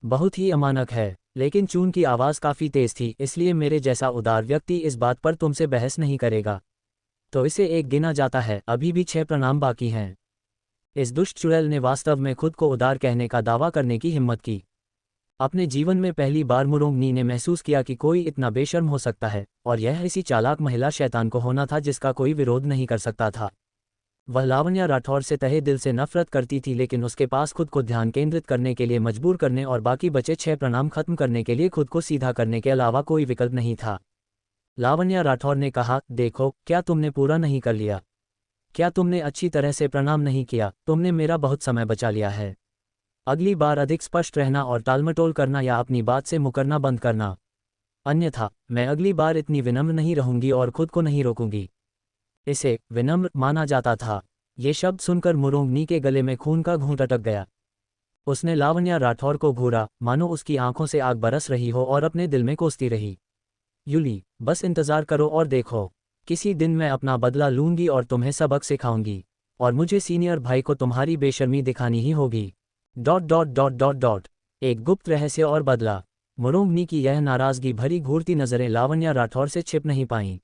बहुत ही अमानक है, लेकिन चूंकि आवाज़ काफ़ी तेज थी, इसलिए मेरे जैसा उदार व्यक्ति इस बात पर तुमसे बहस नहीं करेगा। तो इसे एक गिना जाता है, अभी भी 6 प्रणाम बाकी हैं। इस दुष्ट चुड़ैल ने वास्तव में खुद को उदार कहने का दावा करने की हिम्मत की। अपने जीवन में पहली बार मुरोंगनी ने महसूस किया कि कोई इतना बेशर्म हो सकता है, और यह इसी चालाक महिला शैतान को होना था जिसका कोई विरोध नहीं कर सकता था। वह लावण्या राठौर से तहे दिल से नफरत करती थी, लेकिन उसके पास खुद को ध्यान केंद्रित करने के लिए मजबूर करने और बाकी बचे 6 प्रणाम खत्म करने के लिए खुद को सीधा करने के अलावा कोई विकल्प नहीं था। लावण्या राठौर ने कहा, देखो, क्या तुमने पूरा नहीं कर लिया? क्या तुमने अच्छी तरह से प्रणाम नहीं किया? तुमने मेरा बहुत समय बचा लिया है। अगली बार अधिक स्पष्ट रहना और टालमटोल करना या अपनी बात से मुकरना बंद करना, अन्यथा मैं अगली बार इतनी विनम्र नहीं रहूंगी और खुद को नहीं रोकूंगी। इसे विनम्र माना जाता था। ये शब्द सुनकर मुरोंगनी के गले में खून का घूंट अटक गया। उसने लावण्या राठौर को घूरा, मानो उसकी आंखों से आग बरस रही हो, और अपने दिल में कोसती रही, यूली, बस इंतजार करो और देखो। किसी दिन मैं अपना बदला लूंगी और तुम्हें सबक सिखाऊंगी, और मुझे सीनियर भाई को तुम्हारी बेशर्मी दिखानी ही होगी। Dot dot dot dot dot. एक गुप्त रहस्य और बदला। मुरोंगनी की यह नाराजगी भरी घूरती नजरें लावण्या राठौर से छिप नहीं पाईं।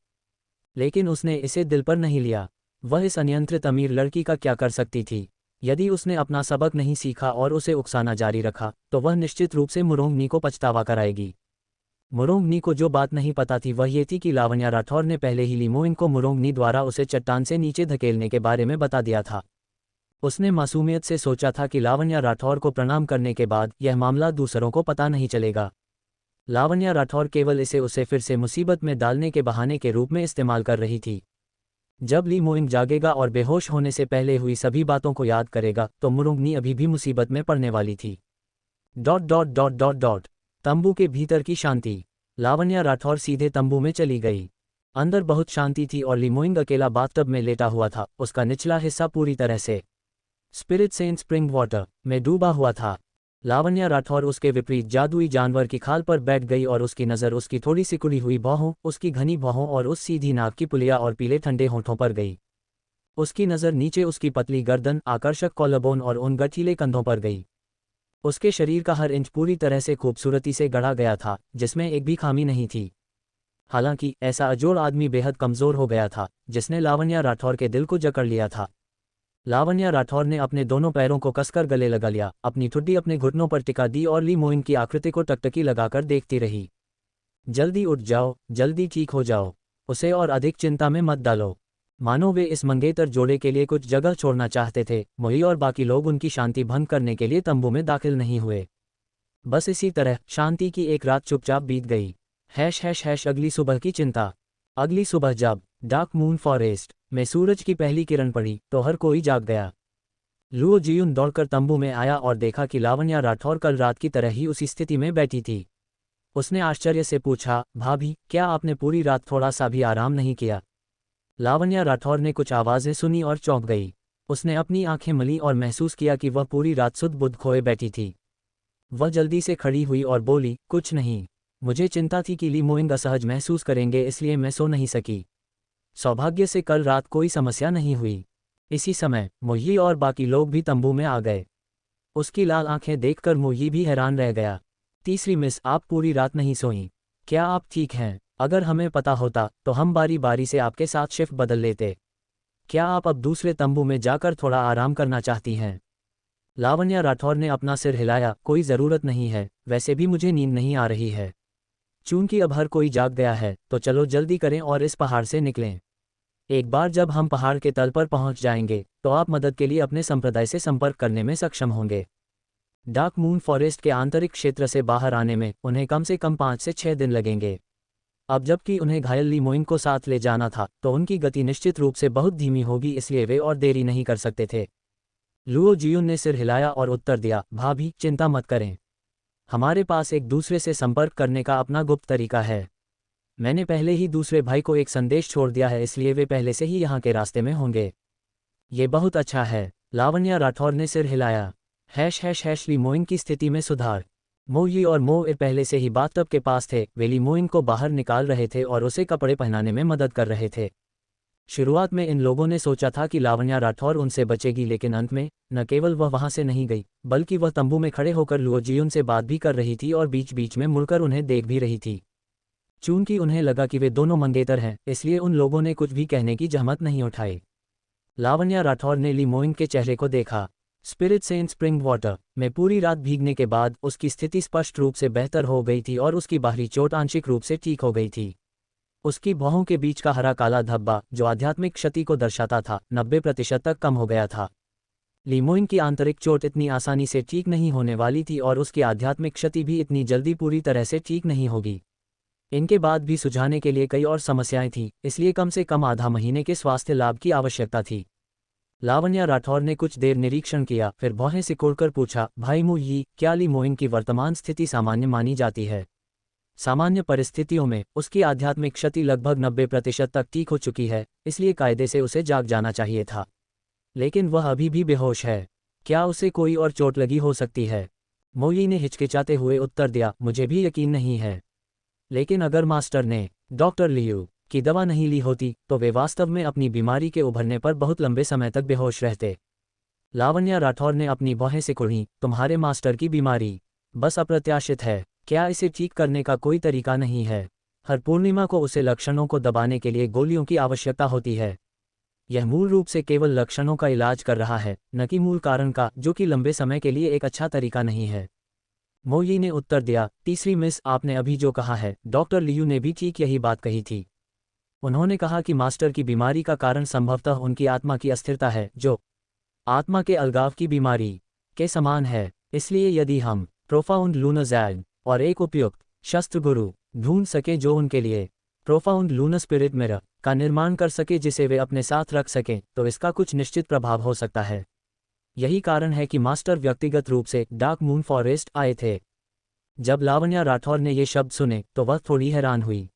लेकिन उसने इसे दिल पर नहीं लिया। वह इस अनियंत्रित अमीर लड़की का क्या कर सकती थी? यदि उसने अपना सबक नहीं सीखा और उसे उकसाना जारी रखा, तो वह निश्चित रूप से मुरोंगनी को पछतावा कराएगी। मुरोंगनी को जो बात नहीं पता थी वह ये थी कि लावण्या राठौर ने पहले ही ली मोइन को मुरोंगनी द्वारा उसे चट्टान से नीचे धकेलने के बारे में बता दिया था। उसने मासूमियत से सोचा था कि लावण्या राठौर को प्रणाम करने के बाद यह मामला दूसरों को पता नहीं चलेगा। लावण्या राठौर केवल इसे उसे फिर से मुसीबत में डालने के बहाने के रूप में इस्तेमाल कर रही थी। जब ली मोइन जागेगा और बेहोश होने से पहले हुई सभी बातों को याद करेगा, तो मुरोंगनी अभी भी मुसीबत में पड़ने वाली थी। Dot dot dot dot dot. तंबू के भीतर की शांति। लावण्या राठौर सीधे तंबू में चली गई। अंदर बहुत शांति थी और लीमोइंग अकेला बाथटब में लेटा हुआ था, उसका निचला हिस्सा पूरी तरह से स्पिरिट सेंट स्प्रिंग वाटर में डूबा हुआ था। लावण्या राठौर उसके विपरीत जादुई जानवर की खाल पर बैठ गई और उसकी नज़र उसकी थोड़ी सिकुड़ी हुई बाहों, उसकी घनी बाहों और उस सीधी नाक की पुलिया और पीले ठंडे होठों पर गई। उसकी नज़र नीचे उसकी पतली गर्दन, आकर्षक कॉलरबोन और उन गठीले कंधों पर गई। उसके शरीर का हर इंच पूरी तरह से खूबसूरती से गढ़ा गया था, जिसमें एक भी खामी नहीं थी। हालांकि ऐसा अजोड़ आदमी बेहद कमज़ोर हो गया था, जिसने लावण्या राठौर के दिल को जकड़ लिया था। लावण्या राठौर ने अपने दोनों पैरों को कसकर गले लगा लिया, अपनी ठुड्डी अपने घुटनों पर टिका दी और ली मोइन की आकृति को टकटकी लगाकर देखती रही। जल्दी उठ जाओ, जल्दी ठीक हो जाओ, उसे और अधिक चिंता में मत डालो। मानो वे इस मंगेतर जोड़े के लिए कुछ जगह छोड़ना चाहते थे। मोई और बाकी लोग उनकी शांति भंग करने के लिए तंबू में दाखिल नहीं हुए। बस इसी तरह शांति की एक रात चुपचाप बीत गई। अगली सुबह की चिंता। अगली सुबह जब डार्क मून फॉरेस्ट में सूरज की पहली किरण पड़ी, तो हर कोई जाग गया। लुओ जियुन दौड़कर तंबू में आया और देखा कि लावण्या राठौर कल रात की तरह ही उसी स्थिति में बैठी थी। उसने आश्चर्य से पूछा, भाभी, क्या आपने पूरी रात थोड़ा सा भी आराम नहीं किया? लावण्या राठौर ने कुछ आवाज़ें सुनी और चौंक गई। उसने अपनी आंखें मली और महसूस किया कि वह पूरी रात सुध बुध खोए बैठी थी। वह जल्दी से खड़ी हुई और बोली, कुछ नहीं। मुझे चिंता थी कि ली मोइंग असहज महसूस करेंगे, इसलिए मैं सो नहीं सकी। सौभाग्य से कल रात कोई समस्या नहीं हुई। इसी समय मोही और बाकी लोग भी तंबू में आ गए। उसकी लाल आंखें देखकर मोही भी हैरान रह गया। तीसरी मिस, आप पूरी रात नहीं सोईं। क्या आप ठीक हैं? अगर हमें पता होता तो हम बारी बारी से आपके साथ शिफ्ट बदल लेते। क्या आप अब दूसरे तंबू में जाकर थोड़ा आराम करना चाहती हैं? लावण्या राठौर ने अपना सिर हिलाया, कोई ज़रूरत नहीं है, वैसे भी मुझे नींद नहीं आ रही है। चूंकि अब हर कोई जाग गया है, तो चलो जल्दी करें और इस पहाड़ से निकलें। एक बार जब हम पहाड़ के तल पर पहुंच जाएंगे, तो आप मदद के लिए अपने संप्रदाय से संपर्क करने में सक्षम होंगे। डार्क मून फॉरेस्ट के आंतरिक क्षेत्र से बाहर आने में उन्हें कम से कम 5 से 6 दिन लगेंगे। अब जबकि उन्हें घायल ली मोइन को साथ ले जाना था, तो उनकी गति निश्चित रूप से बहुत धीमी होगी, इसलिए वे और देरी नहीं कर सकते थे। लुओ जियुन ने सिर हिलाया और उत्तर दिया, भाभी, चिंता मत करें। हमारे पास एक दूसरे से संपर्क करने का अपना गुप्त तरीका है। मैंने पहले ही दूसरे भाई को एक संदेश छोड़ दिया है, इसलिए वे पहले से ही यहाँ के रास्ते में होंगे। ये बहुत अच्छा है। लावण्या राठौर ने सिर हिलाया। ली मोइन की स्थिति में सुधार। मोई और मोइर पहले से ही बाथटब के पास थे। वे ली मोइन को बाहर निकाल रहे थे और उसे कपड़े पहनाने में मदद कर रहे थे। शुरुआत में इन लोगों ने सोचा था कि लावण्या राठौर उनसे बचेगी, लेकिन अंत में न केवल वह वहां से नहीं गई, बल्कि वह तंबू में खड़े होकर लुओ जियुन से बात भी कर रही थी और बीच बीच में मुड़कर उन्हें देख भी रही थी। चूंकि उन्हें लगा कि वे दोनों मंगेतर हैं, इसलिए उन लोगों ने कुछ भी कहने की जहमत नहीं उठाई। लावण्या राठौर ने ली मोइन के चेहरे को देखा। स्पिरिट सेंट स्प्रिंग वाटर में पूरी रात भीगने के बाद उसकी स्थिति स्पष्ट रूप से बेहतर हो गई थी और उसकी बाहरी चोट आंशिक रूप से ठीक हो गई थी। उसकी बाहों के बीच का हरा काला धब्बा, जो आध्यात्मिक क्षति को दर्शाता था, 90% तक कम हो गया था। ली मोइन की आंतरिक चोट इतनी आसानी से ठीक नहीं होने वाली थी और उसकी आध्यात्मिक क्षति भी इतनी जल्दी पूरी तरह से ठीक नहीं होगी। इनके बाद भी सुझाने के लिए कई और समस्याएं थीं, इसलिए कम से कम आधा महीने के स्वास्थ्य लाभ की आवश्यकता थी। लावण्या राठौर ने कुछ देर निरीक्षण किया, फिर भौहें सिकोड़कर पूछा, भाई मुई, क्या ली मोइन की वर्तमान स्थिति सामान्य मानी जाती है? सामान्य परिस्थितियों में उसकी आध्यात्मिक क्षति लगभग 90% तक ठीक हो चुकी है, इसलिए कायदे से उसे जाग जाना चाहिए था। लेकिन वह अभी भी बेहोश है। क्या उसे कोई और चोट लगी हो सकती है? मोई ने हिचकिचाते हुए उत्तर दिया, मुझे भी यकीन नहीं है। लेकिन अगर मास्टर ने डॉक्टर लियू की दवा नहीं ली होती तो वे वास्तव में अपनी बीमारी के उभरने पर बहुत लंबे समय तक बेहोश रहते। लावण्या राठौर ने अपनी बाहें सिकुड़ी, तुम्हारे मास्टर की बीमारी बस अप्रत्याशित है। क्या इसे ठीक करने का कोई तरीका नहीं है? हर पूर्णिमा को उसे लक्षणों को दबाने के लिए गोलियों की आवश्यकता होती है। यह मूल रूप से केवल लक्षणों का इलाज कर रहा है, न कि मूल कारण का, जो कि लंबे समय के लिए एक अच्छा तरीका नहीं है। मोई ने उत्तर दिया, तीसरी मिस, आपने अभी जो कहा है, डॉक्टर लियू ने भी ठीक यही बात कही थी। उन्होंने कहा कि मास्टर की बीमारी का कारण संभवतः उनकी आत्मा की अस्थिरता है, जो आत्मा के अलगाव की बीमारी के समान है। इसलिए यदि हम प्रोफाउंड लूनर जैड और एक उपयुक्त शस्त्र गुरु ढूंढ सके जो उनके लिए प्रोफाउंड लूनर स्पिरिट मिरर का निर्माण कर सके जिसे वे अपने साथ रख सकें, तो इसका कुछ निश्चित प्रभाव हो सकता है। यही कारण है कि मास्टर व्यक्तिगत रूप से डार्क मून फॉरेस्ट आए थे। जब लावण्या राठौर ने ये शब्द सुने तो वह थोड़ी हैरान हुई।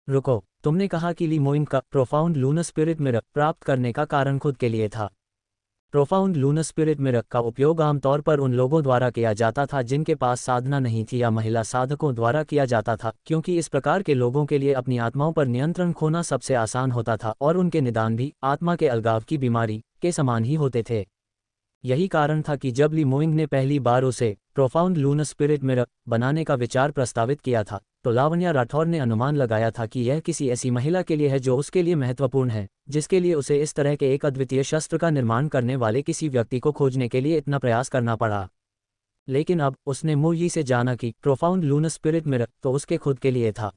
रुको, तुमने कहा कि ली मोइंग का प्रोफाउंड लूनर स्पिरिट मिरर प्राप्त करने का कारण खुद के लिए था। प्रोफाउंड लूनर स्पिरिट मिरर का उपयोग आमतौर पर उन लोगों द्वारा किया जाता था जिनके पास साधना नहीं थी या महिला साधकों द्वारा किया जाता था, क्योंकि इस प्रकार के लोगों के लिए अपनी आत्माओं पर नियंत्रण खोना सबसे आसान होता था और उनके निदान भी आत्मा के अलगाव की बीमारी के समान ही होते थे। यही कारण था कि जब ली मोइंग ने पहली बार उसे प्रोफाउंड लूनर स्पिरिट मिरर बनाने का विचार प्रस्तावित किया था, तो लावण्या राठौर ने अनुमान लगाया था कि यह किसी ऐसी महिला के लिए है जो उसके लिए महत्वपूर्ण है, जिसके लिए उसे इस तरह के एक अद्वितीय शस्त्र का निर्माण करने वाले किसी व्यक्ति को खोजने के लिए इतना प्रयास करना पड़ा। लेकिन अब उसने मोई से जाना कि प्रोफाउंड लूनर स्पिरिट मिरर तो उसके खुद के लिए था।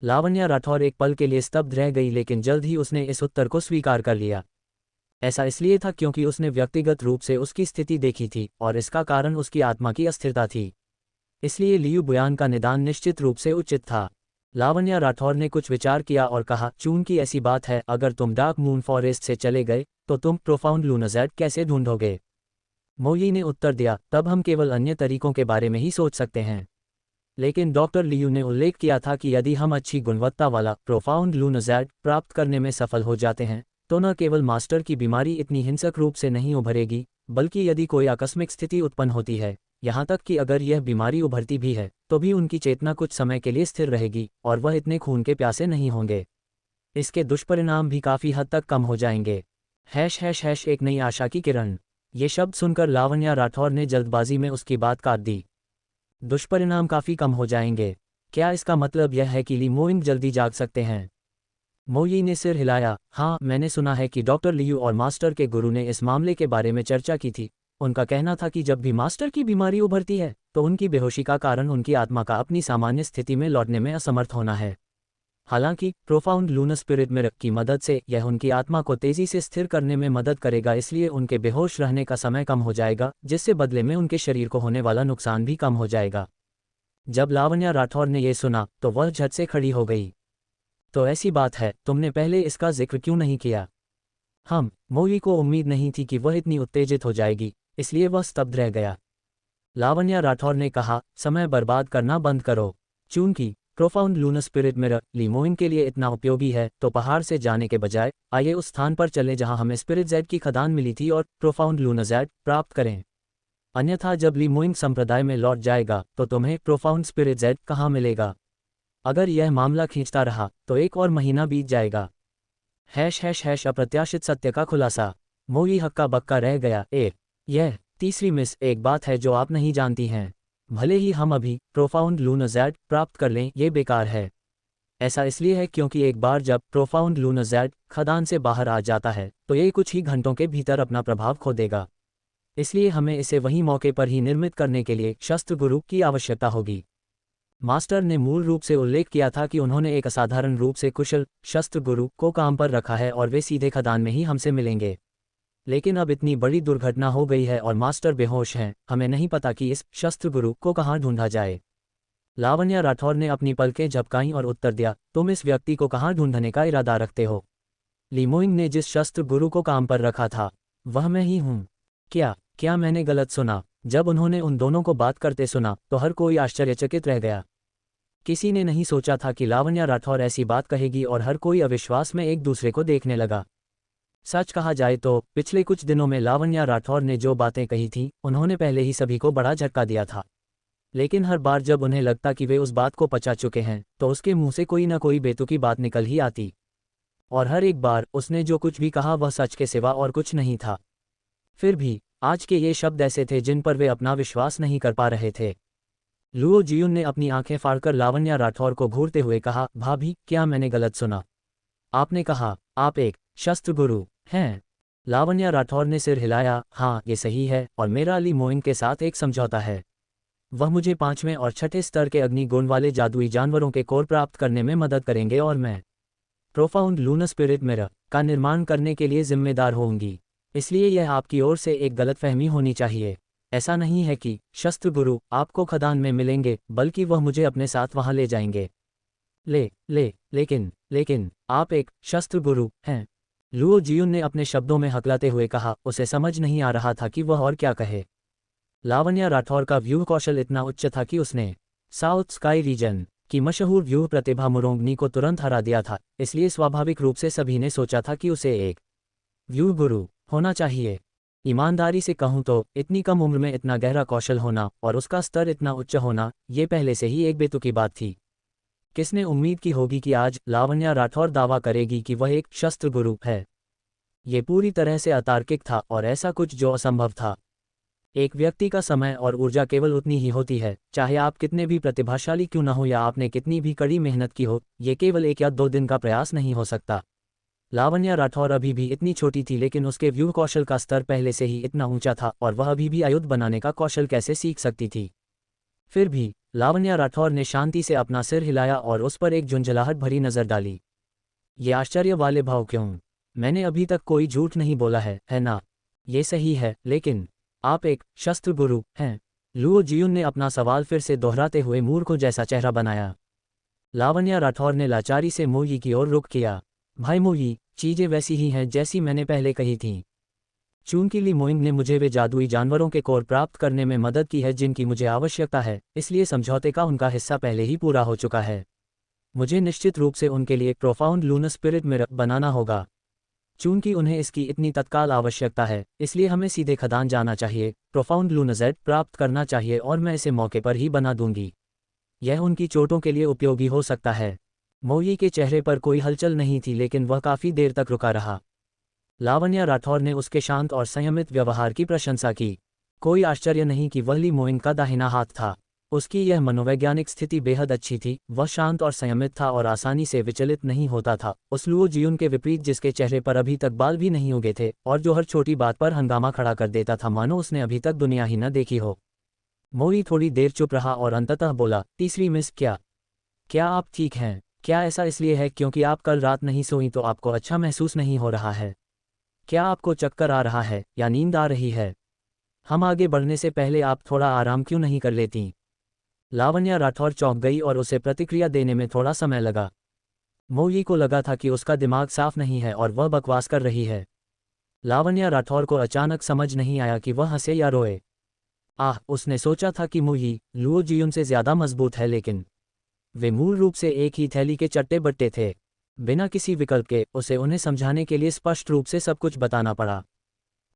लावण्या राठौर एक पल के लिए स्तब्ध रह गई, लेकिन जल्द ही उसने इस उत्तर को स्वीकार कर लिया। ऐसा इसलिए था क्योंकि उसने व्यक्तिगत रूप से उसकी स्थिति देखी थी और इसका कारण उसकी आत्मा की अस्थिरता थी। इसलिए लियू बुयान का निदान निश्चित रूप से उचित था। लावण्या राठौर ने कुछ विचार किया और कहा, चूंकि ऐसी बात है, अगर तुम डार्क मून फॉरेस्ट से चले गए तो तुम प्रोफाउंड लूनर जैड कैसे ढूंढोगे? मोई ने उत्तर दिया, तब हम केवल अन्य तरीकों के बारे में ही सोच सकते हैं। लेकिन डॉक्टर लियू ने उल्लेख किया था कि यदि हम अच्छी गुणवत्ता वाला प्रोफाउंड लूनर जैड प्राप्त करने में सफल हो जाते हैं तो न केवल मास्टर की बीमारी इतनी हिंसक रूप से नहीं उभरेगी, बल्कि यदि कोई आकस्मिक स्थिति उत्पन्न होती है, यहाँ तक कि अगर यह बीमारी उभरती भी है, तो भी उनकी चेतना कुछ समय के लिए स्थिर रहेगी और वह इतने खून के प्यासे नहीं होंगे। इसके दुष्परिणाम भी काफ़ी हद तक कम हो जाएंगे। # एक नई आशा की किरण। ये शब्द सुनकर लावण्या राठौर ने जल्दबाजी में उसकी बात काट दी। दुष्परिणाम काफ़ी कम हो जाएंगे? क्या इसका मतलब यह है कि ली मोइंग जल्दी जाग सकते हैं? मोई ने सिर हिलाया, हाँ, मैंने सुना है कि डॉक्टर लियू और मास्टर के गुरु ने इस मामले के बारे में चर्चा की थी। उनका कहना था कि जब भी मास्टर की बीमारी उभरती है तो उनकी बेहोशी का कारण उनकी आत्मा का अपनी सामान्य स्थिति में लौटने में असमर्थ होना है। हालांकि प्रोफाउंड लूनर स्पिरिट मिरर की मदद से यह उनकी आत्मा को तेजी से स्थिर करने में मदद करेगा, इसलिए उनके बेहोश रहने का समय कम हो जाएगा, जिससे बदले में उनके शरीर को होने वाला नुकसान भी कम हो जाएगा। जब लावण्या राठौर ने यह सुना तो वह झट से खड़ी हो गई। तो ऐसी बात है, तुमने पहले इसका जिक्र क्यों नहीं किया? मोई को उम्मीद नहीं थी कि वह इतनी उत्तेजित हो जाएगी, इसलिए वह स्तब्ध रह गया। लावण्या राठौर ने कहा, समय बर्बाद करना बंद करो। चूंकि प्रोफाउंड लूनर स्पिरिट मिरर ली मोइंग के लिए इतना उपयोगी है, तो पहाड़ से जाने के बजाय आइए उस स्थान पर चलें जहां हमें स्पिरिट जैड की खदान मिली थी और प्रोफाउंड लूनर जैड प्राप्त करें। अन्यथा जब ली मोइंग संप्रदाय में लौट जाएगा तो तुम्हें प्रोफाउंड स्पिरिट जैड कहाँ मिलेगा? अगर यह मामला खींचता रहा तो 1 और महीना बीत जाएगा। # अप्रत्याशित सत्य का खुलासा। मोई हक्का बक्का रह गया। यह तीसरी मिस, एक बात है जो आप नहीं जानती हैं। भले ही हम अभी प्रोफाउंड लूनर जैड प्राप्त कर लें, ये बेकार है। ऐसा इसलिए है क्योंकि एक बार जब प्रोफाउंड लूनर जैड खदान से बाहर आ जाता है तो ये कुछ ही घंटों के भीतर अपना प्रभाव खो देगा। इसलिए हमें इसे वहीं मौके पर ही निर्मित करने के लिए शस्त्र गुरु की आवश्यकता होगी। मास्टर ने मूल रूप से उल्लेख किया था कि उन्होंने एक असाधारण रूप से कुशल शस्त्र गुरु को काम पर रखा है और वे सीधे खदान में ही हमसे मिलेंगे। लेकिन अब इतनी बड़ी दुर्घटना हो गई है और मास्टर बेहोश हैं, हमें नहीं पता कि इस शस्त्र गुरु को कहाँ ढूंढा जाए। लावण्या राठौर ने अपनी पलकें झपकाईं और उत्तर दिया, तुम इस व्यक्ति को कहाँ ढूंढने का इरादा रखते हो? ली मोइंग ने जिस शस्त्र गुरु को काम पर रखा था वह मैं ही हूँ। क्या मैंने गलत सुना? जब उन्होंने उन दोनों को बात करते सुना तो हर कोई आश्चर्यचकित रह गया। किसी ने नहीं सोचा था कि लावण्या राठौर ऐसी बात कहेगी और हर कोई अविश्वास में एक दूसरे को देखने लगा। सच कहा जाए तो पिछले कुछ दिनों में लावण्या राठौर ने जो बातें कही थीं, उन्होंने पहले ही सभी को बड़ा झटका दिया था। लेकिन हर बार जब उन्हें लगता कि वे उस बात को पचा चुके हैं, तो उसके मुंह से कोई न कोई बेतुकी बात निकल ही आती। और हर एक बार उसने जो कुछ भी कहा वह सच के सिवा और कुछ नहीं था। फिर भी आज के ये शब्द ऐसे थे जिन पर वे अपना विश्वास नहीं कर पा रहे थे। लुओ जियुन ने अपनी आंखें फाड़कर लावण्या राठौर को घूरते हुए कहा, भाभी, क्या मैंने गलत सुना? आपने कहा आप एक शस्त्र गुरु हैं? लावण्या राठौर ने सिर हिलाया। हाँ, ये सही है, और मेरा ली मोइंग के साथ एक समझौता है। वह मुझे 5वें और 6ठे स्तर के अग्नि गुण वाले जादुई जानवरों के कोर प्राप्त करने में मदद करेंगे और मैं प्रोफाउंड लूनर स्पिरिट मिरर का निर्माण करने के लिए जिम्मेदार होंगी। इसलिए यह आपकी ओर से एक गलतफहमी होनी चाहिए। ऐसा नहीं है कि शस्त्र गुरु आपको खदान में मिलेंगे, बल्कि वह मुझे अपने साथ वहां ले जाएंगे। लेकिन आप एक शस्त्र गुरु हैं? लुओ जियुन ने अपने शब्दों में हकलाते हुए कहा। उसे समझ नहीं आ रहा था कि वह और क्या कहे। लावण्या राठौर का व्यूह कौशल इतना उच्च था कि उसने साउथ स्काई रीजन की मशहूर व्यूह प्रतिभा मुरोंगनी को तुरंत हरा दिया था। इसलिए स्वाभाविक रूप से सभी ने सोचा था कि उसे एक व्यूह गुरु होना चाहिए। ईमानदारी से कहूं तो इतनी कम उम्र में इतना गहरा कौशल होना और उसका स्तर इतना उच्च होना, ये पहले से ही एक बेतुकी बात थी। किसने उम्मीद की होगी कि आज लावण्या राठौर दावा करेगी कि वह एक शस्त्र गुरु है? ये पूरी तरह से अतार्किक था और ऐसा कुछ जो असंभव था। एक व्यक्ति का समय और ऊर्जा केवल उतनी ही होती है, चाहे आप कितने भी प्रतिभाशाली क्यों न हो या आपने कितनी भी कड़ी मेहनत की हो। ये केवल 1 या 2 दिन का प्रयास नहीं हो सकता। लावण्या राठौर अभी भी इतनी छोटी थी, लेकिन उसके व्यूह कौशल का स्तर पहले से ही इतना ऊंचा था, और वह अभी भी आयुध बनाने का कौशल कैसे सीख सकती थी? फिर भी लावण्या राठौर ने शांति से अपना सिर हिलाया और उस पर एक झुंझलाहट भरी नजर डाली। ये आश्चर्य वाले भाव क्यों? मैंने अभी तक कोई झूठ नहीं बोला है ना? ये सही है, लेकिन आप एक शस्त्र गुरु हैं? लुओ जियुन ने अपना सवाल फिर से दोहराते हुए मूर्ख जैसा चेहरा बनाया। लावण्या राठौर ने लाचारी से मोई की ओर रुख किया। भाई मोई, चीजें वैसी ही हैं जैसी मैंने पहले कही थीं। चूंकि ली मोइंग ने मुझे वे जादुई जानवरों के कोर प्राप्त करने में मदद की है जिनकी मुझे आवश्यकता है, इसलिए समझौते का उनका हिस्सा पहले ही पूरा हो चुका है। मुझे निश्चित रूप से उनके लिए एक प्रोफाउंड लूनर स्पिरिट मिरर बनाना होगा। चूंकि उन्हें इसकी इतनी तत्काल आवश्यकता है, इसलिए हमें सीधे खदान जाना चाहिए, प्रोफाउंड लूनर जेड प्राप्त करना चाहिए, और मैं इसे मौके पर ही बना दूंगी। यह उनकी चोटों के लिए उपयोगी हो सकता है। मोई के चेहरे पर कोई हलचल नहीं थी, लेकिन वह काफी देर तक रुका रहा। लावण्या राठौर ने उसके शांत और संयमित व्यवहार की प्रशंसा की। कोई आश्चर्य नहीं कि वह ली मोइंग का दाहिना हाथ था। उसकी यह मनोवैज्ञानिक स्थिति बेहद अच्छी थी। वह शांत और संयमित था और आसानी से विचलित नहीं होता था, उस लुओ जियुन के विपरीत जिसके चेहरे पर अभी तक बाल भी नहीं उगे थे और जो हर छोटी बात पर हंगामा खड़ा कर देता था मानो उसने अभी तक दुनिया ही न देखी हो। मोई थोड़ी देर चुप रहा और अंततः बोला, तीसरी मिस, क्या आप ठीक हैं? क्या ऐसा इसलिए है क्योंकि आप कल रात नहीं सोई तो आपको अच्छा महसूस नहीं हो रहा है? क्या आपको चक्कर आ रहा है या नींद आ रही है? हम आगे बढ़ने से पहले आप थोड़ा आराम क्यों नहीं कर लेती? लावण्या राठौर चौंक गई और उसे प्रतिक्रिया देने में थोड़ा समय लगा। मोई को लगा था कि उसका दिमाग साफ नहीं है और वह बकवास कर रही है। लावण्या राठौर को अचानक समझ नहीं आया कि वह हंसे या रोए। उसने सोचा था कि मोई लुओ जियुन से ज्यादा मजबूत है, लेकिन वे मूल रूप से एक ही थैली के चट्टे बट्टे थे। बिना किसी विकल्प के उसे उन्हें समझाने के लिए स्पष्ट रूप से सब कुछ बताना पड़ा।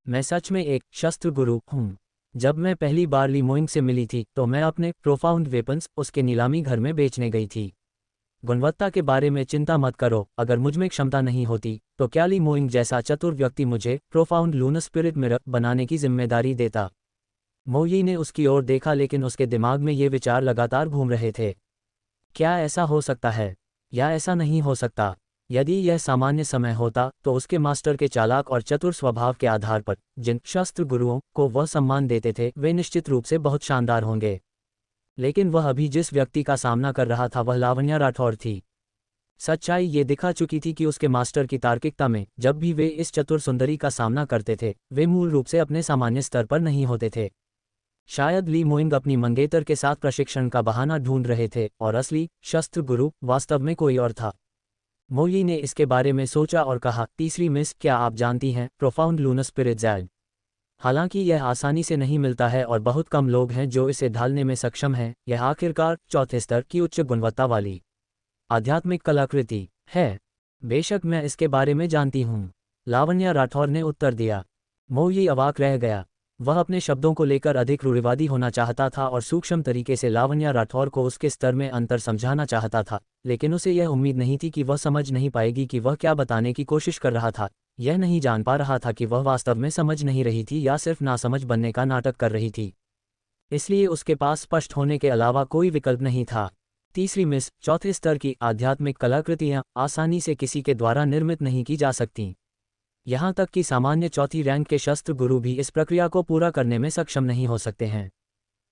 मैं सच में एक शस्त्र गुरु हूँ। जब मैं पहली बार ली मोइंग से मिली थी तो मैं अपने प्रोफाउंड वेपन्स उसके नीलामी घर में बेचने गई थी। गुणवत्ता के बारे में चिंता मत करो, अगर मुझमें क्षमता नहीं होती तो क्या ली मोइंग जैसा चतुर व्यक्ति मुझे प्रोफाउंड लूनर स्पिरिट मिरर बनाने की जिम्मेदारी देता? मोई ने उसकी ओर देखा, लेकिन उसके दिमाग में ये विचार लगातार घूम रहे थे। क्या ऐसा हो सकता है या ऐसा नहीं हो सकता? यदि यह सामान्य समय होता तो उसके मास्टर के चालाक और चतुर स्वभाव के आधार पर जिन शस्त्र गुरुओं को वह सम्मान देते थे वे निश्चित रूप से बहुत शानदार होंगे। लेकिन वह अभी जिस व्यक्ति का सामना कर रहा था वह लावण्या राठौर थी। सच्चाई ये दिखा चुकी थी कि उसके मास्टर की तार्किकता में जब भी वे इस चतुर सुंदरी का सामना करते थे वे मूल रूप से अपने सामान्य स्तर पर नहीं होते थे। शायद ली मोइंग अपनी मंगेतर के साथ प्रशिक्षण का बहाना ढूंढ रहे थे और असली शस्त्र गुरु वास्तव में कोई और था। मोई ने इसके बारे में सोचा और कहा, तीसरी मिस, क्या आप जानती हैं प्रोफाउंड लूनर स्पिरिट जेड हालांकि यह आसानी से नहीं मिलता है और बहुत कम लोग हैं जो इसे ढालने में सक्षम हैं। यह आखिरकार चौथे स्तर की उच्च गुणवत्ता वाली आध्यात्मिक कलाकृति है। बेशक मैं इसके बारे में जानती हूँ, लावण्या राठौर ने उत्तर दिया। मोई अवाक रह गया। वह अपने शब्दों को लेकर अधिक रूढ़िवादी होना चाहता था और सूक्ष्म तरीके से लावण्या राठौर को उसके स्तर में अंतर समझाना चाहता था, लेकिन उसे यह उम्मीद नहीं थी कि वह समझ नहीं पाएगी कि वह क्या बताने की कोशिश कर रहा था। यह नहीं जान पा रहा था कि वह वास्तव में समझ नहीं रही थी या सिर्फ नासमझ बनने का नाटक कर रही थी। इसलिए उसके पास स्पष्ट होने के अलावा कोई विकल्प नहीं था। तीसरी मिस, चौथे स्तर की आध्यात्मिक कलाकृतियाँ आसानी से किसी के द्वारा निर्मित नहीं की जा सकती। यहाँ तक कि सामान्य चौथी रैंक के शस्त्र गुरु भी इस प्रक्रिया को पूरा करने में सक्षम नहीं हो सकते हैं।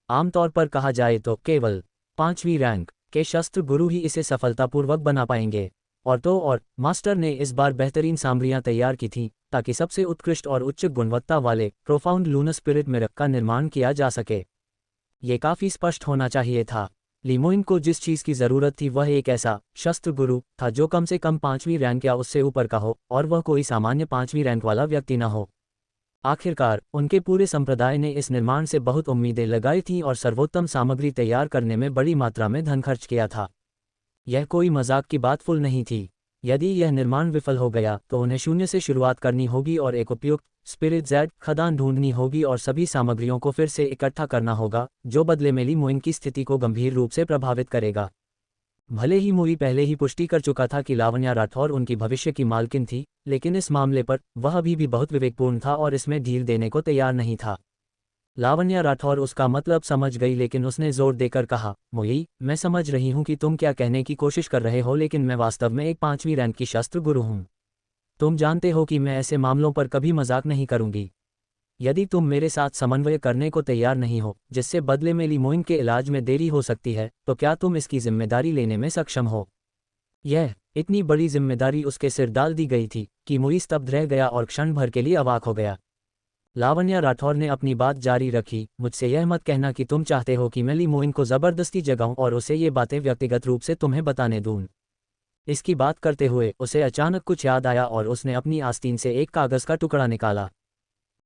आमतौर पर कहा जाए तो केवल 5वीं रैंक के शस्त्र गुरु ही इसे सफलतापूर्वक बना पाएंगे। और मास्टर ने इस बार बेहतरीन सामग्रियां तैयार की थीं ताकि सबसे उत्कृष्ट और उच्च गुणवत्ता वाले प्रोफाउंड लूनर स्पिरिट मिरर का निर्माण किया जा सके। ये काफ़ी स्पष्ट होना चाहिए था। लीमोइन को जिस चीज़ की ज़रूरत थी वह एक ऐसा शस्त्र गुरु था जो कम से कम 5वीं रैंक या उससे ऊपर का हो, और वह कोई सामान्य 5वीं रैंक वाला व्यक्ति न हो। आखिरकार उनके पूरे संप्रदाय ने इस निर्माण से बहुत उम्मीदें लगाई थीं और सर्वोत्तम सामग्री तैयार करने में बड़ी मात्रा में धन खर्च किया था। यह कोई मजाक की बात फुल नहीं थी। यदि यह निर्माण विफल हो गया तो उन्हें शून्य से शुरुआत करनी होगी और एक उपयुक्त स्पिरिट जेड खदान ढूंढनी होगी और सभी सामग्रियों को फिर से इकट्ठा करना होगा, जो बदले में लीमोइन की स्थिति को गंभीर रूप से प्रभावित करेगा। भले ही मूवी पहले ही पुष्टि कर चुका था कि लावण्या राठौर उनकी भविष्य की मालकिन थी, लेकिन इस मामले पर वह अभी भी बहुत विवेकपूर्ण था और इसमें ढील देने को तैयार नहीं था। लावण्या राठौर उसका मतलब समझ गई, लेकिन उसने जोर देकर कहा, मोई, मैं समझ रही हूँ कि तुम क्या कहने की कोशिश कर रहे हो, लेकिन मैं वास्तव में एक 5वीं रैंक की शस्त्र गुरु हूँ। तुम जानते हो कि मैं ऐसे मामलों पर कभी मजाक नहीं करूँगी। यदि तुम मेरे साथ समन्वय करने को तैयार नहीं हो, जिससे बदले में लीमोइन के इलाज में देरी हो सकती है, तो क्या तुम इसकी जिम्मेदारी लेने में सक्षम हो? यह इतनी बड़ी जिम्मेदारी उसके सिर डाल दी गई थी कि मोई स्तब्ध रह गया और क्षण भर के लिए अवाक हो गया। लावण्या राठौर ने अपनी बात जारी रखी, मुझसे यह मत कहना कि तुम चाहते हो कि मैं लीमोइन को ज़बरदस्ती जगाऊं और उसे ये बातें व्यक्तिगत रूप से तुम्हें बताने दूं। इसकी बात करते हुए उसे अचानक कुछ याद आया और उसने अपनी आस्तीन से एक कागज़ का टुकड़ा निकाला।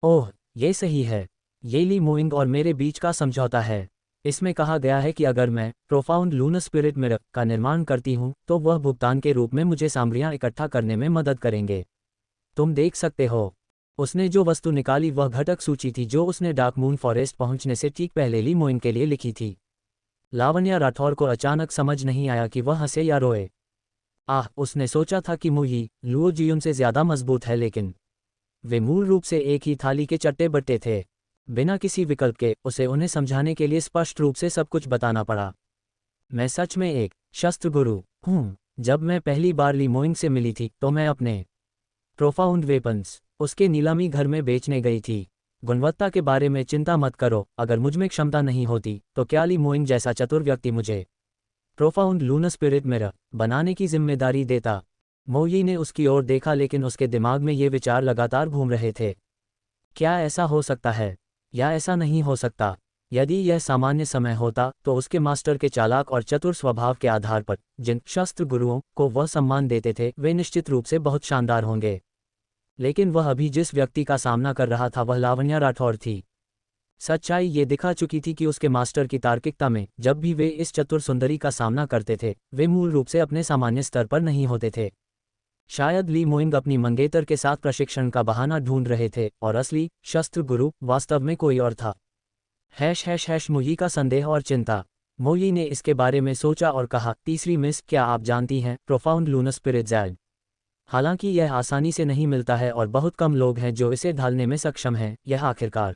ओह, ये सही है। ये लीमोइन और मेरे बीच का समझौता है। इसमें कहा गया है कि अगर मैं प्रोफाउंड लूनर स्पिरिट मिरर का निर्माण करती हूँ तो वह भुगतान के रूप में मुझे सामग्रियाँ इकट्ठा करने में मदद करेंगे। तुम देख सकते हो। उसने जो वस्तु निकाली वह घटक सूची थी जो उसने डार्क मून फॉरेस्ट पहुंचने से ठीक पहले लीमोइन के लिए लिखी थी। लावण्या राठौर को अचानक समझ नहीं आया कि वह हंसे या रोए। उसने सोचा था कि मुही लुओ जियुन से ज़्यादा मजबूत है, लेकिन वे मूल रूप से एक ही थाली के चट्टे बट्टे थे। बिना किसी विकल्प के उसे उन्हें समझाने के लिए स्पष्ट रूप से सब कुछ बताना पड़ा। मैं सच में एक शस्त्र गुरु हूँ। जब मैं पहली बार लीमोइन से मिली थी तो मैं अपने प्रोफाउंड वेपन्स उसके नीलामी घर में बेचने गई थी। गुणवत्ता के बारे में चिंता मत करो, अगर मुझमें क्षमता नहीं होती तो क्या लीमोइन जैसा चतुर व्यक्ति मुझे प्रोफाउंड लूनर स्पिरिट मिरर बनाने की जिम्मेदारी देता? मोई ने उसकी ओर देखा, लेकिन उसके दिमाग में ये विचार लगातार घूम रहे थे। क्या ऐसा हो सकता है या ऐसा नहीं हो सकता? यदि यह सामान्य समय होता तो उसके मास्टर के चालाक और चतुर स्वभाव के आधार पर जिन शस्त्र गुरुओं को वह सम्मान देते थे वे निश्चित रूप से बहुत शानदार होंगे। लेकिन वह अभी जिस व्यक्ति का सामना कर रहा था वह लावण्या राठौर थी। सच्चाई ये दिखा चुकी थी कि उसके मास्टर की तार्किकता में जब भी वे इस चतुर सुंदरी का सामना करते थे वे मूल रूप से अपने सामान्य स्तर पर नहीं होते थे। शायद लीमोइंग अपनी मंगेतर के साथ प्रशिक्षण का बहाना ढूंढ रहे थे और असली शस्त्र गुरु वास्तव में कोई और था। मोई का संदेह और चिंता। मोई ने इसके बारे में सोचा और कहा, तीसरी मिस, क्या आप जानती हैं प्रोफाउंड लूनर स्पिरिट जेड? हालांकि यह आसानी से नहीं मिलता है और बहुत कम लोग हैं जो इसे ढालने में सक्षम हैं। यह आखिरकार